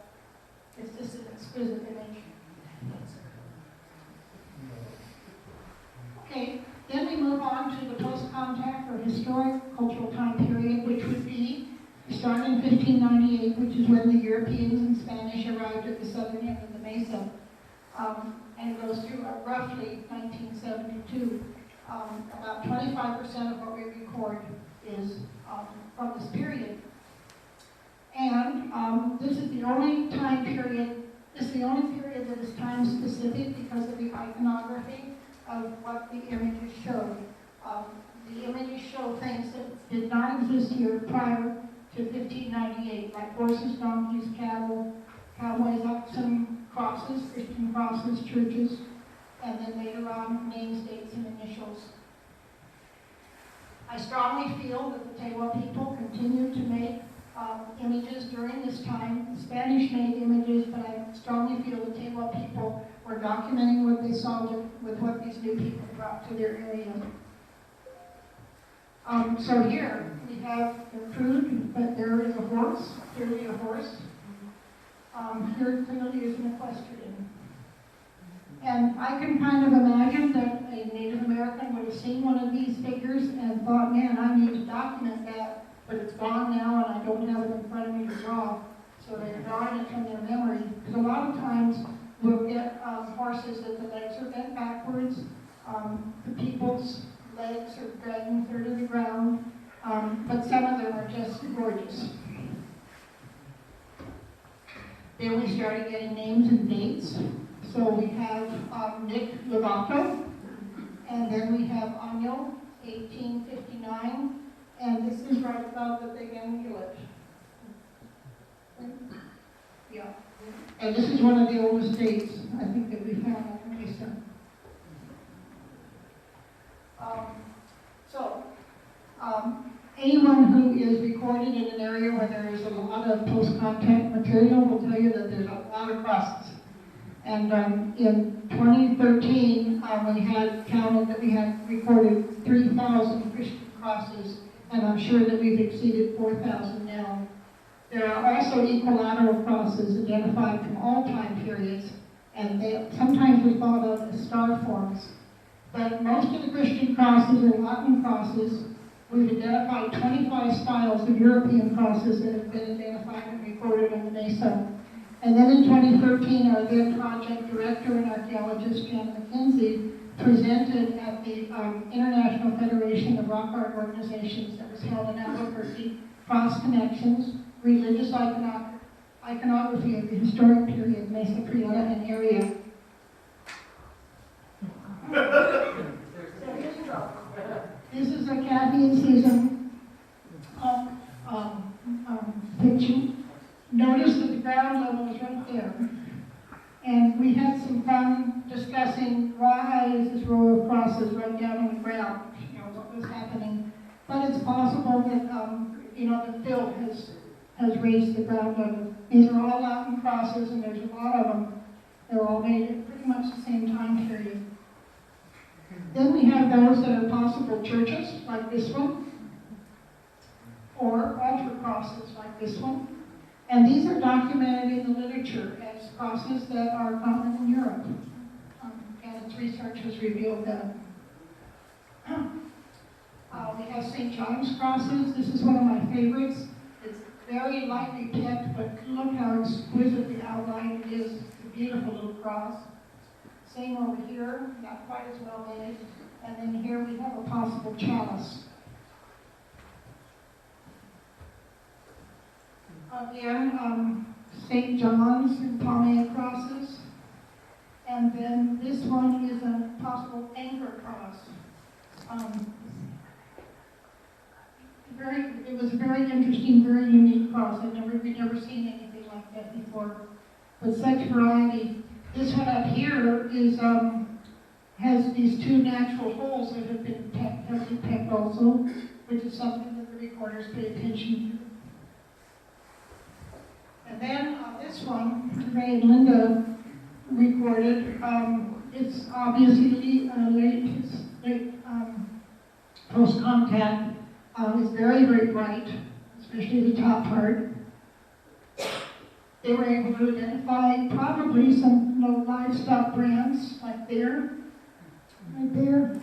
Speaker 2: It's just an exquisite image. Okay, then we move on to the post-contact or historic cultural time period, which would be starting in 1598, which is when the Europeans and Spanish arrived at the southern end of the Mesa, and goes through roughly 1972. About 25% of what we record is from this period. And this is the only time period, that is time specific because of the iconography of what the images showed. The images show things that did not exist here prior to 1598, like horses, donkeys, cattle, cowboys, oxen, crosses, Christian crosses, churches, and then later on, names, dates, and initials. I strongly feel that the Tewa people continued to make images during this time. The Spanish made images, but I strongly feel the Tewa people were documenting what they saw with what these new people brought to their area. So here we have the crude, but there is a horse, clearly a horse. Here clearly is an equestrian. And I can kind of imagine that a Native American would have seen one of these figures and thought, man, I need to document that, but it's gone now and I don't have it in front of me to draw. So they're drawing it from their memory. Because a lot of times we'll get horses that the legs are bent backwards, the people's legs are dragging clear to the ground, but some of them are just gorgeous. Then we started getting names and dates. So we have Nick Lovato, and then we have Año, 1859, and this is right above the big amulet. Yeah. And this is one of the oldest dates, I think, that we found on Mesa. Anyone who is recorded in an area where there is a lot of post-contact material will tell you that there's a lot of crosses. And in 2013, we had counted that we had recorded 3,000 Christian crosses, and I'm sure that we've exceeded 4,000 now. There are also equilateral crosses identified from all time periods, and they sometimes are thought of as star forms. But most of the Christian crosses are Latin crosses. We've identified 25 styles of European crosses that have been identified and recorded on the Mesa. And then in 2013, our then project director and archaeologist, Jan McKenzie, presented at the International Federation of Rock Art Organizations that was held in Albuquerque, Cross Connections, Religious Iconography of the Historic Period, Mesa, Prieta, and area. This is a Kathy and Susan picture. Notice that the ground level is right there. And we had some fun discussing why is this row of crosses right down on the ground, what was happening. But it's possible that, the fill has raised the ground level. These are all Latin crosses, and there's a lot of them. They're all made at pretty much the same time period. Then we have those that are possible churches, like this one, or altar crosses, like this one. And these are documented in the literature as crosses that are common in Europe. And its research has revealed that. We have St. John's crosses. This is one of my favorites. very lightly picked, but look how exquisitely outlined it is. It's a beautiful little cross. Same over here, not quite as well made. And then here we have a possible chalice. Again, St. John's and Palmate crosses. And then this one is a possible anchor cross. It was a very interesting, very unique cross. We've never seen anything like that before. With such variety. This one up here is has these two natural holes that have been heavily pecked also, which is something that the recorders pay attention to. And then this one, Ray and Linda recorded. It's obviously late post-contact. It's very, very bright, especially the top part. They were able to identify probably some livestock brands, like there, right there.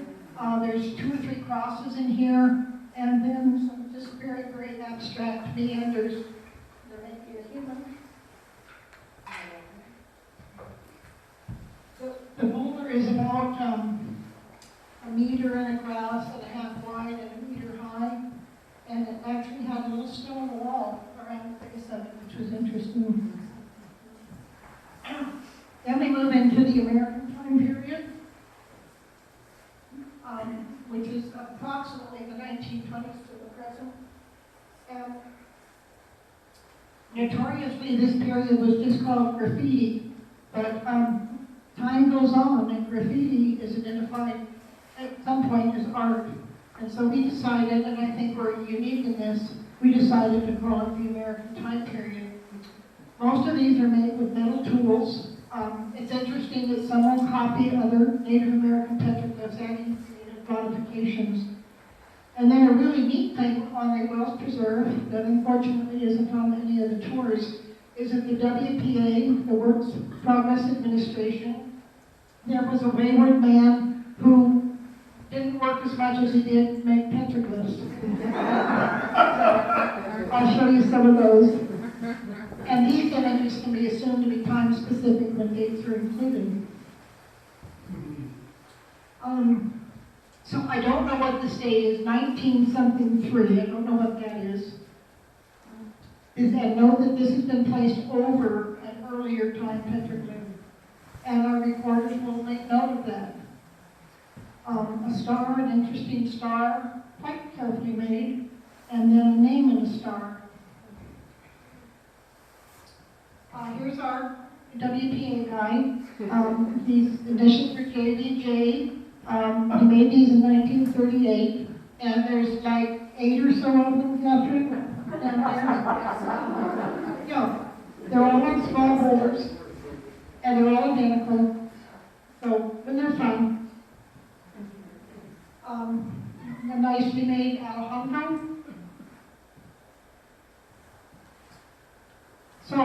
Speaker 2: There's 2 or 3 crosses in here, and then some just very, very abstract meanders. There may be a human. The boulder is about a meter and a grass and a half wide and a meter high, and it actually had a little stone wall around the base of it, which was interesting. Then we move into the American time period, which is approximately the 1920s to the present. And notoriously, this period was just called graffiti, but time goes on, and graffiti is identified at some point as art. And so we decided, and I think we're unique in this, we decided to call it the American time period. Most of these are made with metal tools. It's interesting that some will copy other Native American petroglyphs, adding creative modifications. And then a really neat thing on the Wells Preserve that unfortunately isn't on any of the tours is that the WPA, the Works Progress Administration, there was a wayward man who didn't work as much as he did make petroglyphs. I'll show you some of those. And these images can be assumed to be time-specific when dates are included. So I don't know what this date is, 19-something-3. I don't know what that is. I know that this has been placed over an earlier time petroglyph, and our recorders will make note of that. A star, an interesting star, quite carefully made, and then a name in a star. Here's our WPA guy. These initials are JVJ. He made these in 1938, and there's like 8 or so of them, Catherine, down there. Yeah, they're all on small boulders, and they're all identical. So, but they're fun. A nicely made Alejandro. So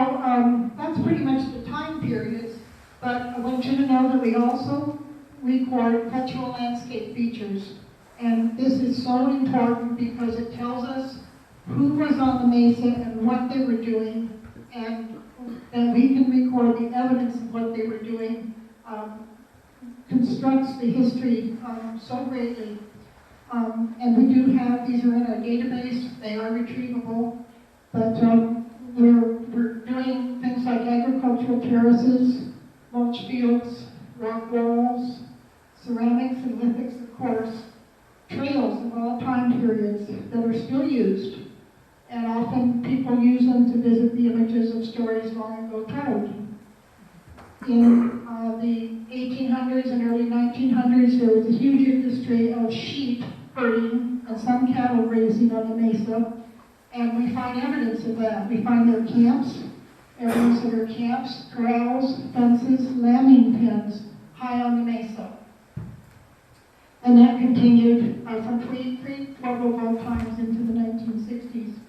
Speaker 2: that's pretty much the time periods, but I want you to know that we also record cultural landscape features. And this is so important because it tells us who was on the Mesa and what they were doing, and that we can record the evidence of what they were doing, constructs the history so greatly. And we do have, these are in our database, they are retrievable, but we're doing things like agricultural terraces, mulch fields, rock walls, ceramics and lithics, of course, trails of all time periods that are still used. And often people use them to visit the images of stories long ago told. In the 1800s and early 1900s, there was a huge industry of sheep herding and some cattle raising on the Mesa. And we find evidence of that. We find their camps, areas of their camps, corrals, fences, lambing pens high on the Mesa. And that continued from pre-1205 times into the 1960s.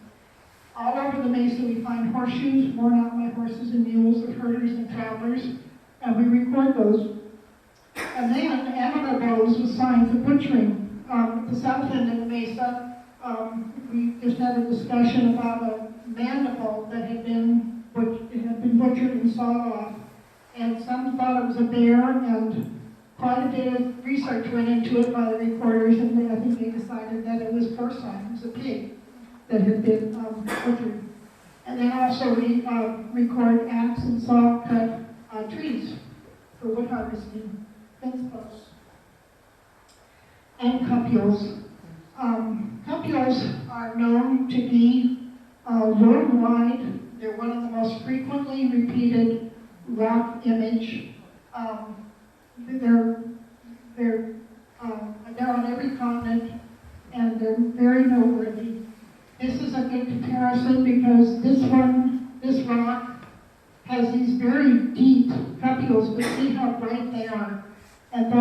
Speaker 2: All over the Mesa we find horseshoes worn out by horses and mules of herders and travelers, and we record those. And then animal bows with signs of butchering. At the south end of the Mesa, we just had a discussion about mandible that had been butchered and sawed off. And some thought it was a bear, and quite a bit of research went into it by the reporters, and I think they decided that it was porcine, it was a pig that had been butchered. And then also we record axe and saw cut trees for wood harvesting, fence posts, and cupules. Cupules are known to be worldwide. They're one of the most frequently repeated rock image. They're on every continent, and they're very noteworthy. This is a good comparison because this rock has these very deep cupules, but see how bright they are. And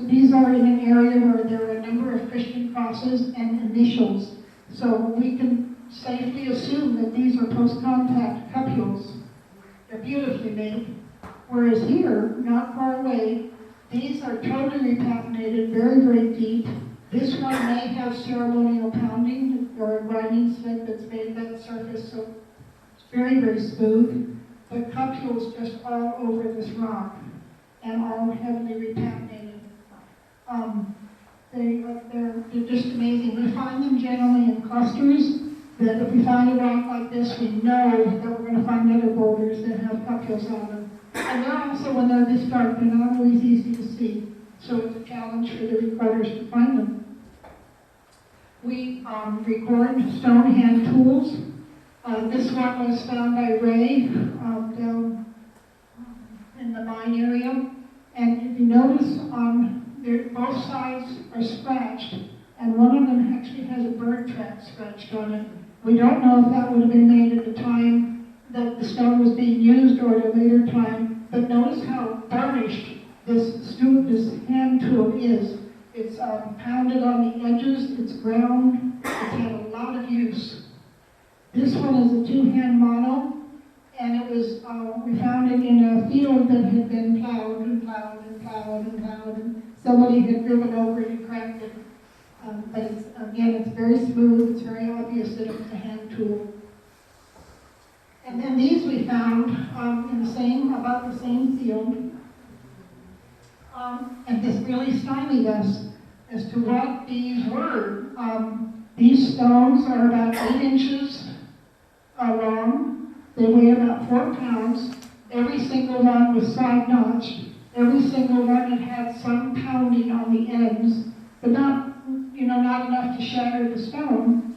Speaker 2: these are in an area where there are a number of Christian crosses and initials. So we can safely assume that these are post-contact cupules. They're beautifully made. Whereas here, not far away, these are totally repatinated, very, very deep. This one may have ceremonial pounding or a grinding slip that's made by the surface, so it's very, very smooth. But cupules just all over this rock, and all heavily repatinated. They're just amazing. We find them generally in clusters, that if we find a rock like this, we know that we're going to find other boulders that have cupules on them. And they're also, when they're this dark, they're not always easy to see. So it's a challenge for the recorders to find them. We record stone hand tools. This one was found by Ray down in the mine area. And if you notice, both sides are scratched, and one of them actually has a bird track scratched on it. We don't know if that would have been made at the time that the stone was being used or at a later time, but notice how varnished this hand tool is. It's pounded on the edges, it's ground, it's had a lot of use. This one is a two-hand mono, and it was, we found it in a field that had been plowed and plowed and plowed and plowed, and somebody had driven over it and cracked it. But it's very smooth, it's very obvious that it's a hand tool. And then these we found in about the same field. And this really stymied us as to what these were. These stones are about 8 inches long. They weigh about 4 pounds. Every single one was side notched. Every single one had some pounding on the ends, but not enough to shatter the stone.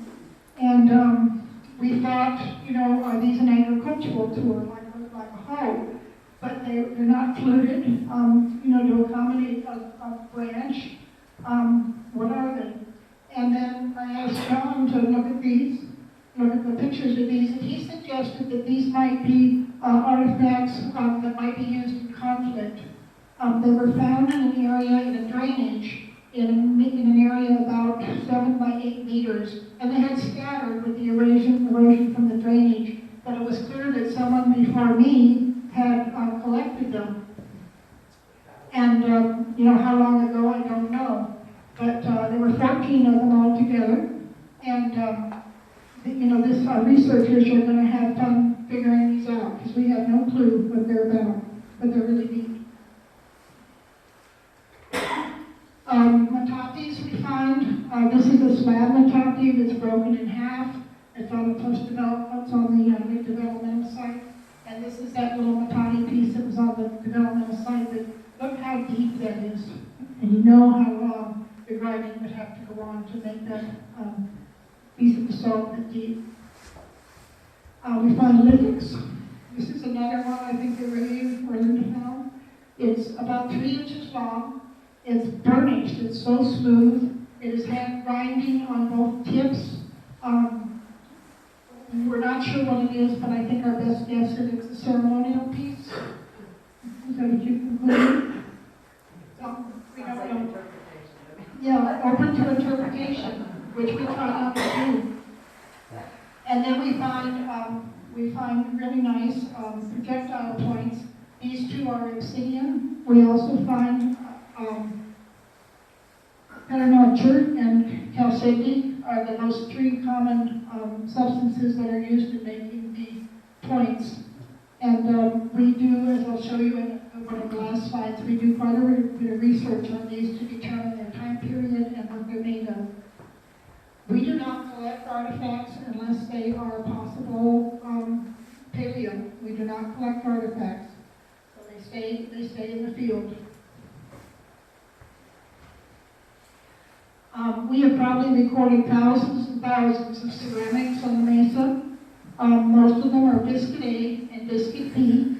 Speaker 2: And we thought, are these an agricultural tool, like a hoe? But they're not fluted, to accommodate a branch. What are they? And then I asked John to look at the pictures of these, and he suggested that these might be artifacts that might be used in conflict. They were found in an area in a drainage, in an area about 7 by 8 meters, and they had scattered with the erosion from the drainage, but it was clear that someone before me had collected them. And, how long ago, I don't know. But there were 14 of them altogether. And, researchers are going to have fun figuring these out, because we have no clue what they're about, but they're really neat. Metates we find. This is a slab metate that's broken in half. It's on the post-development, it's on the developmental site. And this is that little metate piece that was on the developmental site. But look how deep that is. And you know how long the grinding would have to go on to make that piece of basalt that deep. We find lithics. This is another one I think that Ray or Linda found. It's about 3 inches long. It's burnished. It's so smooth. It is hand grinding on both tips. We're not sure what it is, but I think our best guess is it's a ceremonial piece. Is that what you concluded? We don't know. Yeah, open to interpretation, which we try not to do. And then we find really nice projectile points. These two are obsidian. We also find, chert and chalcedony are the most three common substances that are used in making the points. And we do, as I'll show you in one of the last slides, we do quite a bit of research on these to determine their time period and what they're made of. We do not collect artifacts unless they are possible paleo. We do not collect artifacts, so they stay in the field. We have probably recorded thousands and thousands of ceramics on the Mesa. Most of them are biscuit A and biscuit B.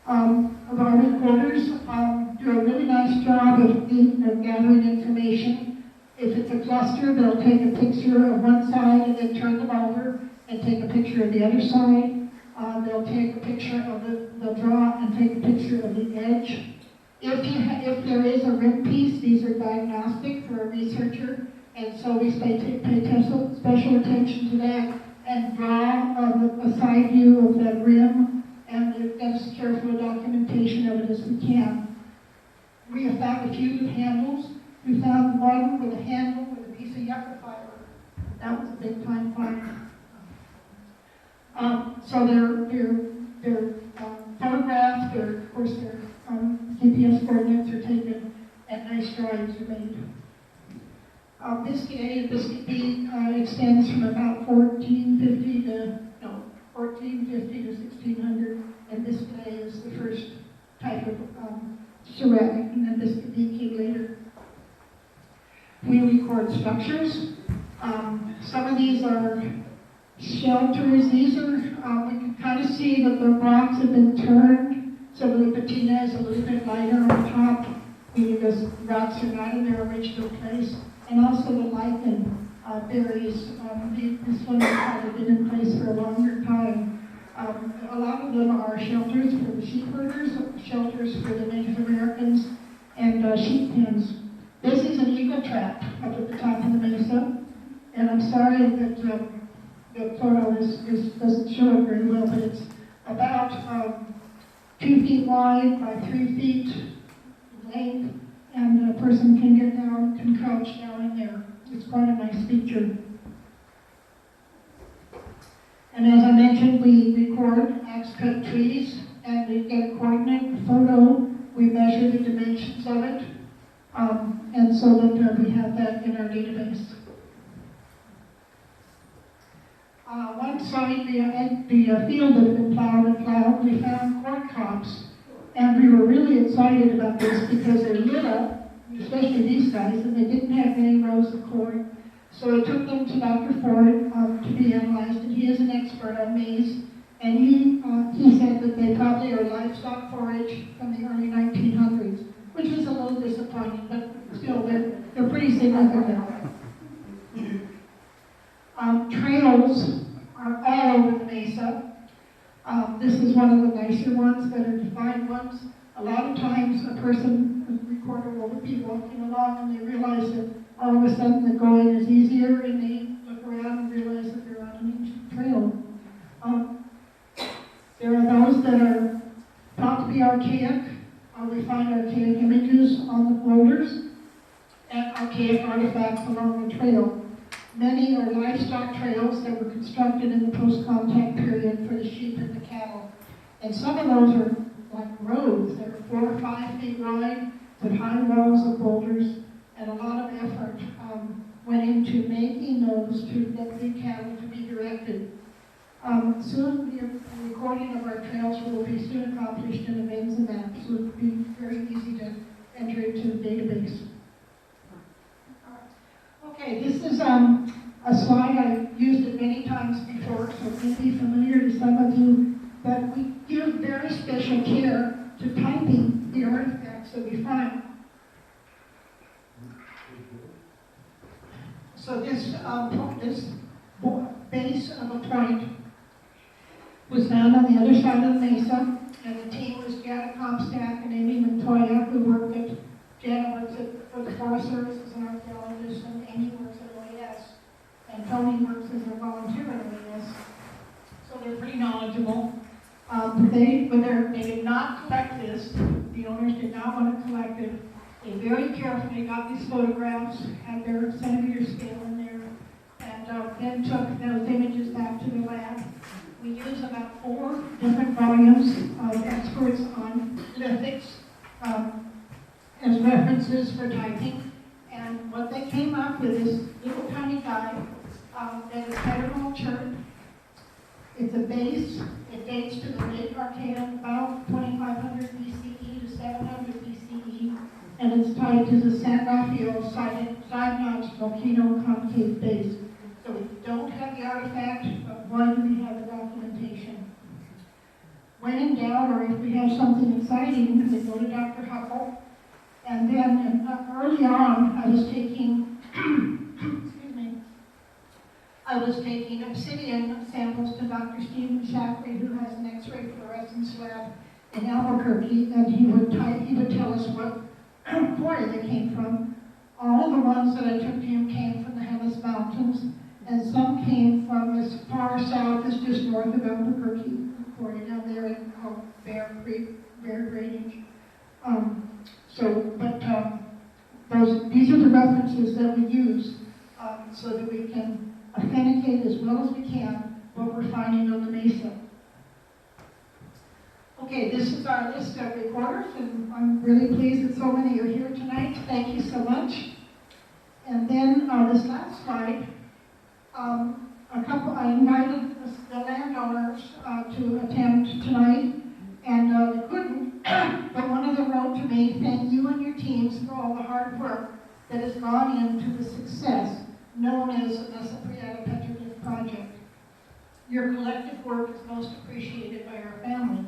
Speaker 2: Our recorders do a really nice job of gathering information. If it's a cluster, they'll take a picture of one side and then turn them over and take a picture of the other side. They'll take a picture of they'll draw and take a picture of the edge. If there is a rim piece, these are diagnostic for a researcher, and so we pay special attention to that and draw a side view of that rim and get as careful a documentation of it as we can. We have found a few with handles. We found one with a handle with a piece of yucca fiber. That was a big time find. So they're photographed, of course their GPS coordinates are taken, and nice drawings are made. Biscuit A and biscuit B extends from about 1450 to 1600, and biscuit A is the first type of ceramic, and then biscuit B came later. We record structures. Some of these are shelters. These are, we can kind of see that the rocks have been turned, so the patina is a little bit lighter on top, meaning those rocks are not in their original place. And also the lichen berries. This one has probably been in place for a longer time. A lot of them are shelters for the sheep herders, shelters for the Native Americans, and sheep pens. This is an eagle trap up at the top of the Mesa, and I'm sorry that the photo doesn't show it very well, but it's about 2 feet wide by 3 feet length, and a person can get down, can crouch down in there. It's quite a nice feature. And as I mentioned, we record axe-cut trees, and we get a coordinate, a photo, we measure the dimensions of it, and so that we have that in our database. One side, the field that had been plowed, we found corn cobs. And we were really excited about this because they lit up, especially these guys, and they didn't have any rows of corn. So I took them to Dr. Ford to be analyzed, and he is an expert on maize. And he said that they probably are livestock forage from the early 1900s, which was a little disappointing, but still, they're pretty significant. Trails are all over the Mesa. This is one of the nicer ones, better defined ones. A lot of times a recorder will be walking along and they realize that all of a sudden the going is easier, and they look around and realize that they're on an ancient trail. There are those that are thought to be archaic. We find archaic images on the boulders and archaic artifacts along the trail. Many are livestock trails that were constructed in the post-contact period for the sheep and the cattle. And some of those are like roads that are 4 or 5 feet wide with high walls of boulders, and a lot of effort went into making those to get the cattle to be directed. Soon the recording of our trails will be soon accomplished in a Mesa map, so it will be very easy to enter into the database. Okay, this is a slide. I've used it many times before, so it may be familiar to some of you, but we give very special care to typing the artifacts that we find. So this base of a point was found on the other side of the Mesa, and the team was Janet Comstack and Amy Montoya, who worked at, Janet works for the Forest Service as an archaeologist, and Amy works at OAS, and Tony works as a volunteer at OAS. So they're pretty knowledgeable. They did not collect this. The owners did not want to collect it. They very carefully got these photographs, had their centimeter scale in there, and then took those images back to the lab. We use about 4 different volumes of experts on lithics as references for typing. And what they came up with is little tiny guy that is hexagonal chert. It's a base. It dates to the late Archaean, about 2500 BCE to 700 BCE, and it's tied to the San Rafael side-notched volcano concave base. So we don't have the artifact, but why do we have the documentation? When in doubt, or if we have something exciting, we go to Dr. Huckle. And then early on, I was taking, excuse me, I was taking obsidian samples to Dr. Stephen Shackley, who has an X-ray fluorescence lab in Albuquerque, and he would tell us what quarry they came from. All the ones that I took to him came from the Jemez Mountains, and some came from as far south as just north of Albuquerque, quarry down there in Bear Creek, Bear Drainage. These are the references that we use so that we can authenticate as well as we can what we're finding on the Mesa. Okay, this is our list of recorders, and I'm really pleased that so many are here tonight. Thank you so much. And then this last slide, I invited the landowners to attend tonight, and they couldn't, but one of them wrote to me, thank you and your teams for all the hard work that has gone into the success known as the Mesa Prieta Petroglyph Project. Your collective work is most appreciated by our family.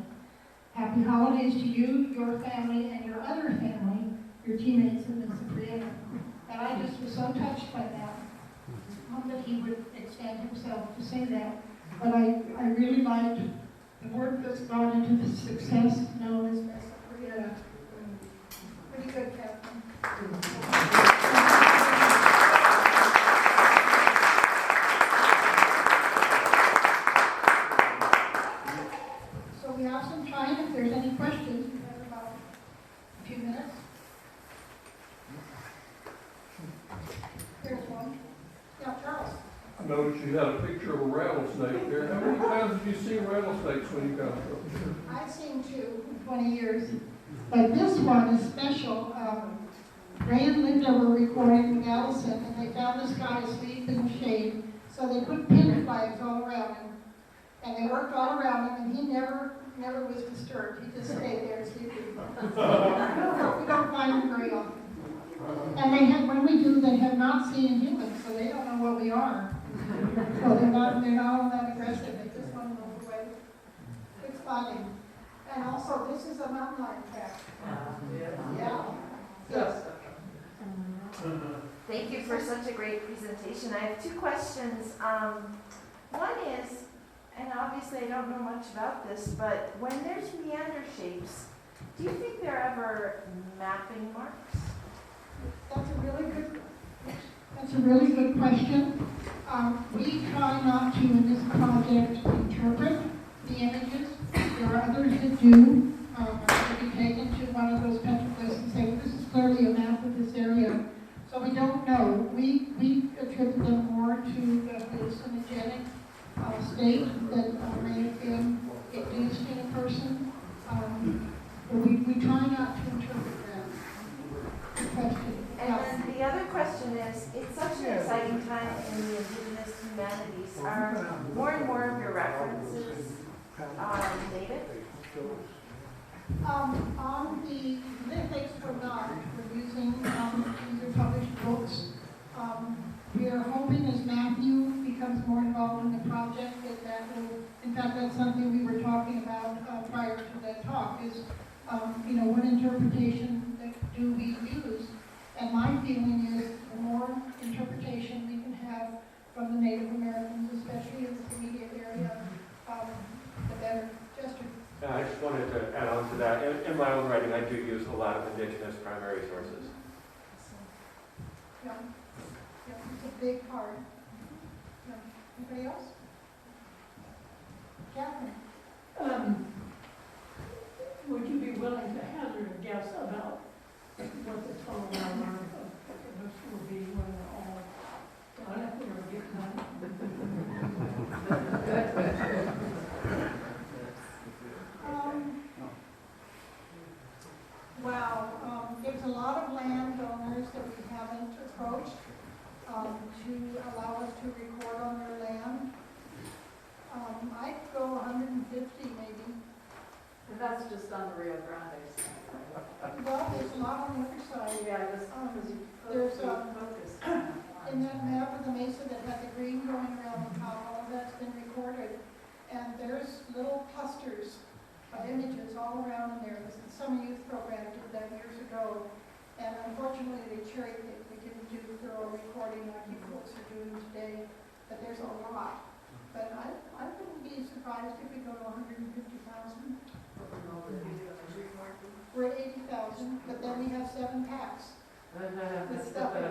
Speaker 2: Happy holidays to you, your family, and your other family, your teammates in Mesa Prieta. And I just was so touched by that. Not that he would extend himself to say that, but I really liked the work that's gone into the success known as Mesa Prieta. Pretty good, Captain. So we have some time if there's any questions. We have about a few minutes. Here's one. Yeah, Charles.
Speaker 6: I noticed you had a picture of a rattlesnake there. How many times have you seen rattlesnakes when you got up?
Speaker 2: I've seen 2 in 20 years. But this one is special. Ray and Linda were recording with Allison, and they found this guy asleep in the shade. So they put pin flags all around him. And they worked all around him, and he never was disturbed. He just stayed there sleeping. We don't find him very often. And when we do, they have not seen humans, so they don't know what we are. So they're not all that aggressive. They just want to move away. Good spotting. And also, this is a mountain lion track. Yeah. Yes.
Speaker 7: Thank you for such a great presentation. I have 2 questions. One is, and obviously I don't know much about this, but when there's meander shapes, do you think there are ever mapping marks?
Speaker 2: That's a really good question. We try not to, in this project, interpret the images. There are others that do. We take into one of those petroglyphs and say, well, this is clearly a map of this area. So we don't know. We attribute them more to the hallucinogenic state that may have been induced in a person. But we try not to interpret that. Good question.
Speaker 7: And then the other question is, it's such an exciting time in the indigenous humanities. Are more and more of your references dated?
Speaker 2: On the lithics, we're not. We're using either published books. We are hoping as Matthew becomes more involved in the project that will, in fact, that's something we were talking about prior to that talk, is, what interpretation do we use? And my feeling is the more interpretation we can have from the Native Americans, especially in this immediate area, the better. Jester.
Speaker 8: I just wanted to add on to that. In my own writing, I do use a lot of indigenous primary sources.
Speaker 2: Yeah. Yeah, it's a big part. Yeah. Anybody else? Catherine?
Speaker 9: Would you be willing to hazard a guess about what the
Speaker 2: to record on their land. I'd go 150 maybe.
Speaker 5: And that's just on the Rio Grande side,
Speaker 2: Well, there's a lot on the other side.
Speaker 5: right? Yeah, just because you
Speaker 2: There's,
Speaker 5: focus on
Speaker 2: In that map of the Mesa that had the green going around the top, all of that's been recorded. And there's little clusters of images all around in there. The summer youth program did that years ago. And unfortunately, they cherry-picked. They didn't do thorough recording like you folks are doing today. But there's a lot. But I wouldn't be surprised if we go to 150,000. We're at 80,000, but then we have 7 packs. With stuff in it.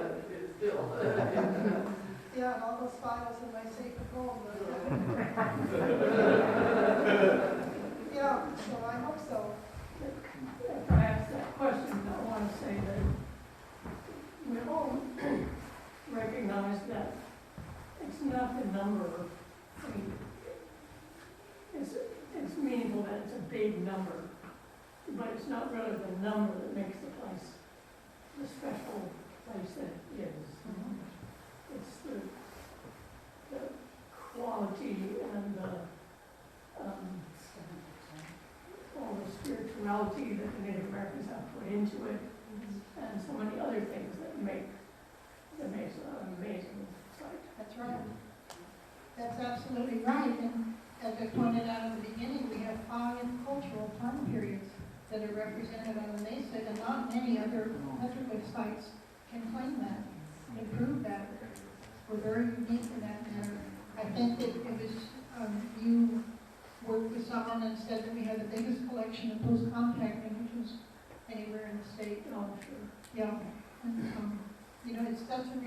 Speaker 2: Yeah, and all those files in my safe at home. Yeah, so I hope so.
Speaker 9: If I ask that question, I want to say that we all recognize that it's not the number. I mean, it's meaningful that it's a big number, but it's not really the number that makes the place the special place that it is. It's the quality and all the spirituality that the Native Americans have put into it, and so many other things that make the Mesa an amazing site.
Speaker 2: That's right. That's absolutely right. And as I pointed out in the beginning, we have 5 cultural time periods that are represented on the Mesa, and not many other petroglyph sites can claim that and prove that. We're very unique in that manner. I think that it was you worked with someone and said that we have the biggest collection of post-contact images anywhere in the state.
Speaker 9: Oh, sure.
Speaker 2: Yeah. And, you know, it's such a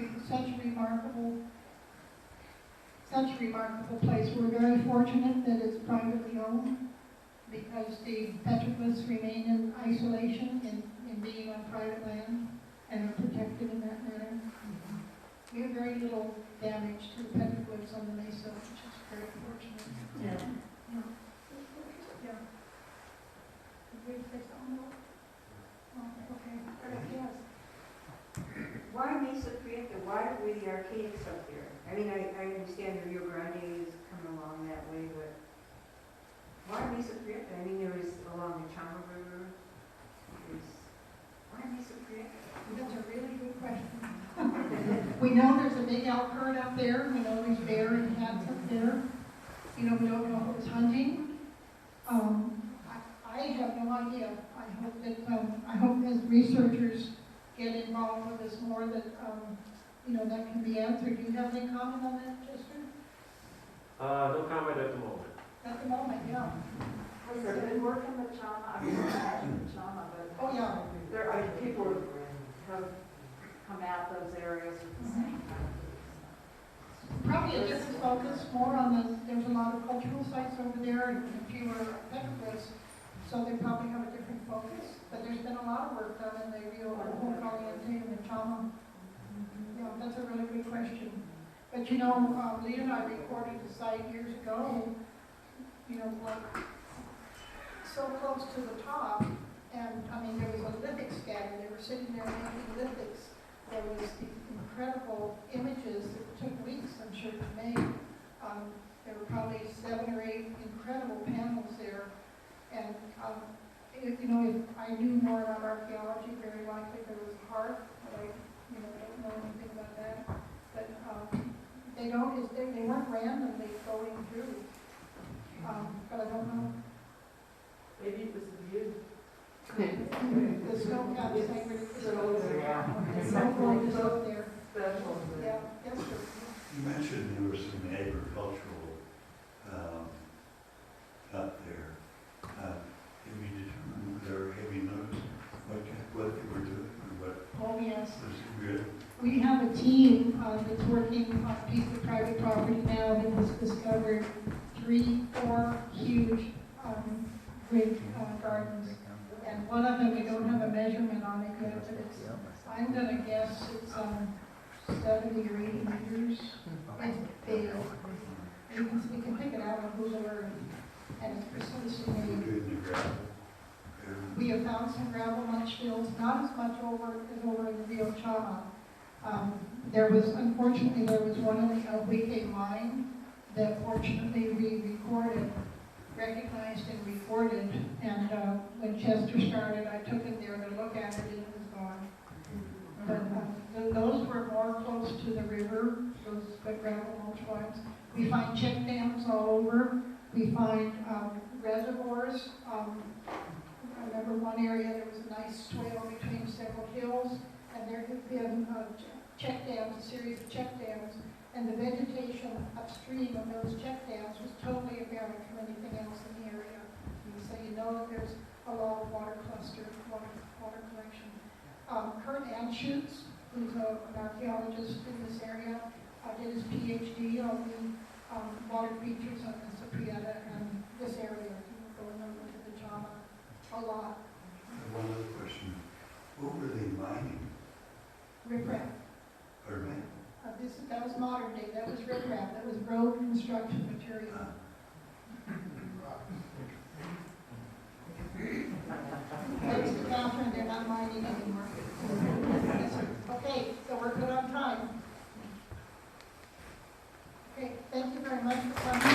Speaker 2: remarkable place. We're very fortunate that it's privately owned, because the petroglyphs remain in isolation in being on private land and are protected in that manner. We have very little damage to the petroglyphs on the Mesa, which is very fortunate.
Speaker 9: Yeah.
Speaker 2: Yeah. Did we say something more? Oh, okay. Yes.
Speaker 10: Why Mesa Prieta? Why were the archaics up there? I mean, I understand the Rio Grande is coming along that way, but why Mesa Prieta? I mean, there was along the Chamba River. Why Mesa Prieta?
Speaker 2: That's a really good question. We know there's a big elk herd up there. We know there's bear and cats up there. You know, we don't know if it's hunting. I have no idea. I hope as researchers get involved with this more, that you know, that can be answered. Do you have any comment on that, Chester?
Speaker 8: No comment at the moment.
Speaker 2: At the moment, yeah.
Speaker 5: Has there been work in the Chama? I mean, not in the Chama, but
Speaker 2: Oh, yeah.
Speaker 5: there are people who have come out those areas with the same kind of.
Speaker 2: Probably a different focus, more on there's a lot of cultural sites over there and fewer petroglyphs, so they probably have a different focus. But there's been a lot of work done in the Rio Caliente and the Chama. Yeah, that's a really good question. But you know, Lee and I recorded the site years ago, you know, like so close to the top, and I mean, there was a lithic scanner. They were sitting there making lithics. There was the incredible images that took weeks, I'm sure, to make. There were probably 7 or 8 incredible panels there. And if I knew more about archaeology, very likely there was a heart, but I don't know anything about that. But they weren't randomly going through. But I don't know.
Speaker 5: Maybe it was the view.
Speaker 2: The snow caps say where it's still there. It's not going to go there.
Speaker 5: Special.
Speaker 2: Yeah, yes, sir.
Speaker 11: You mentioned there was some agricultural up there. Have you determined, or have you noticed what they were doing, or what
Speaker 2: Oh, yes.
Speaker 11: was good?
Speaker 2: We have a team that's working on a piece of private property now that has discovered 3-4 huge grape gardens. And one of them, we don't have a measurement on it yet, but I'm going to guess it's 70 or 80 meters. It's big. You can pick it out on Google Earth, and it's precisely made.
Speaker 11: Good in the gravel.
Speaker 2: We have found some gravel much fills, not as much as over in the Rio Chama. Unfortunately, there was one in the Albuquerque mine that fortunately we recognized and recorded. And when Chester started, I took him there to look at it and it was gone. But those were more close to the river, those good gravel mulch ones. We find check dams all over. We find reservoirs. I remember one area, there was a nice swale between several hills, and there had been check dams, a series of check dams, and the vegetation upstream of those check dams was totally apparent from anything else in the area. So you know that there's a lot of water cluster, water collection. Kurt Anschutz, who's an archaeologist in this area, did his PhD on the water features of Mesa Prieta and this area. He was going over to the Jama a lot.
Speaker 11: One other question. What were they mining?
Speaker 2: Riprap.
Speaker 11: Pardon me?
Speaker 2: That was modern day. That was riprap. That was road construction material. Thanks to Catherine, they're not mining anymore. Yes, sir. Okay, so we're good on time. Okay, thank you very much for coming.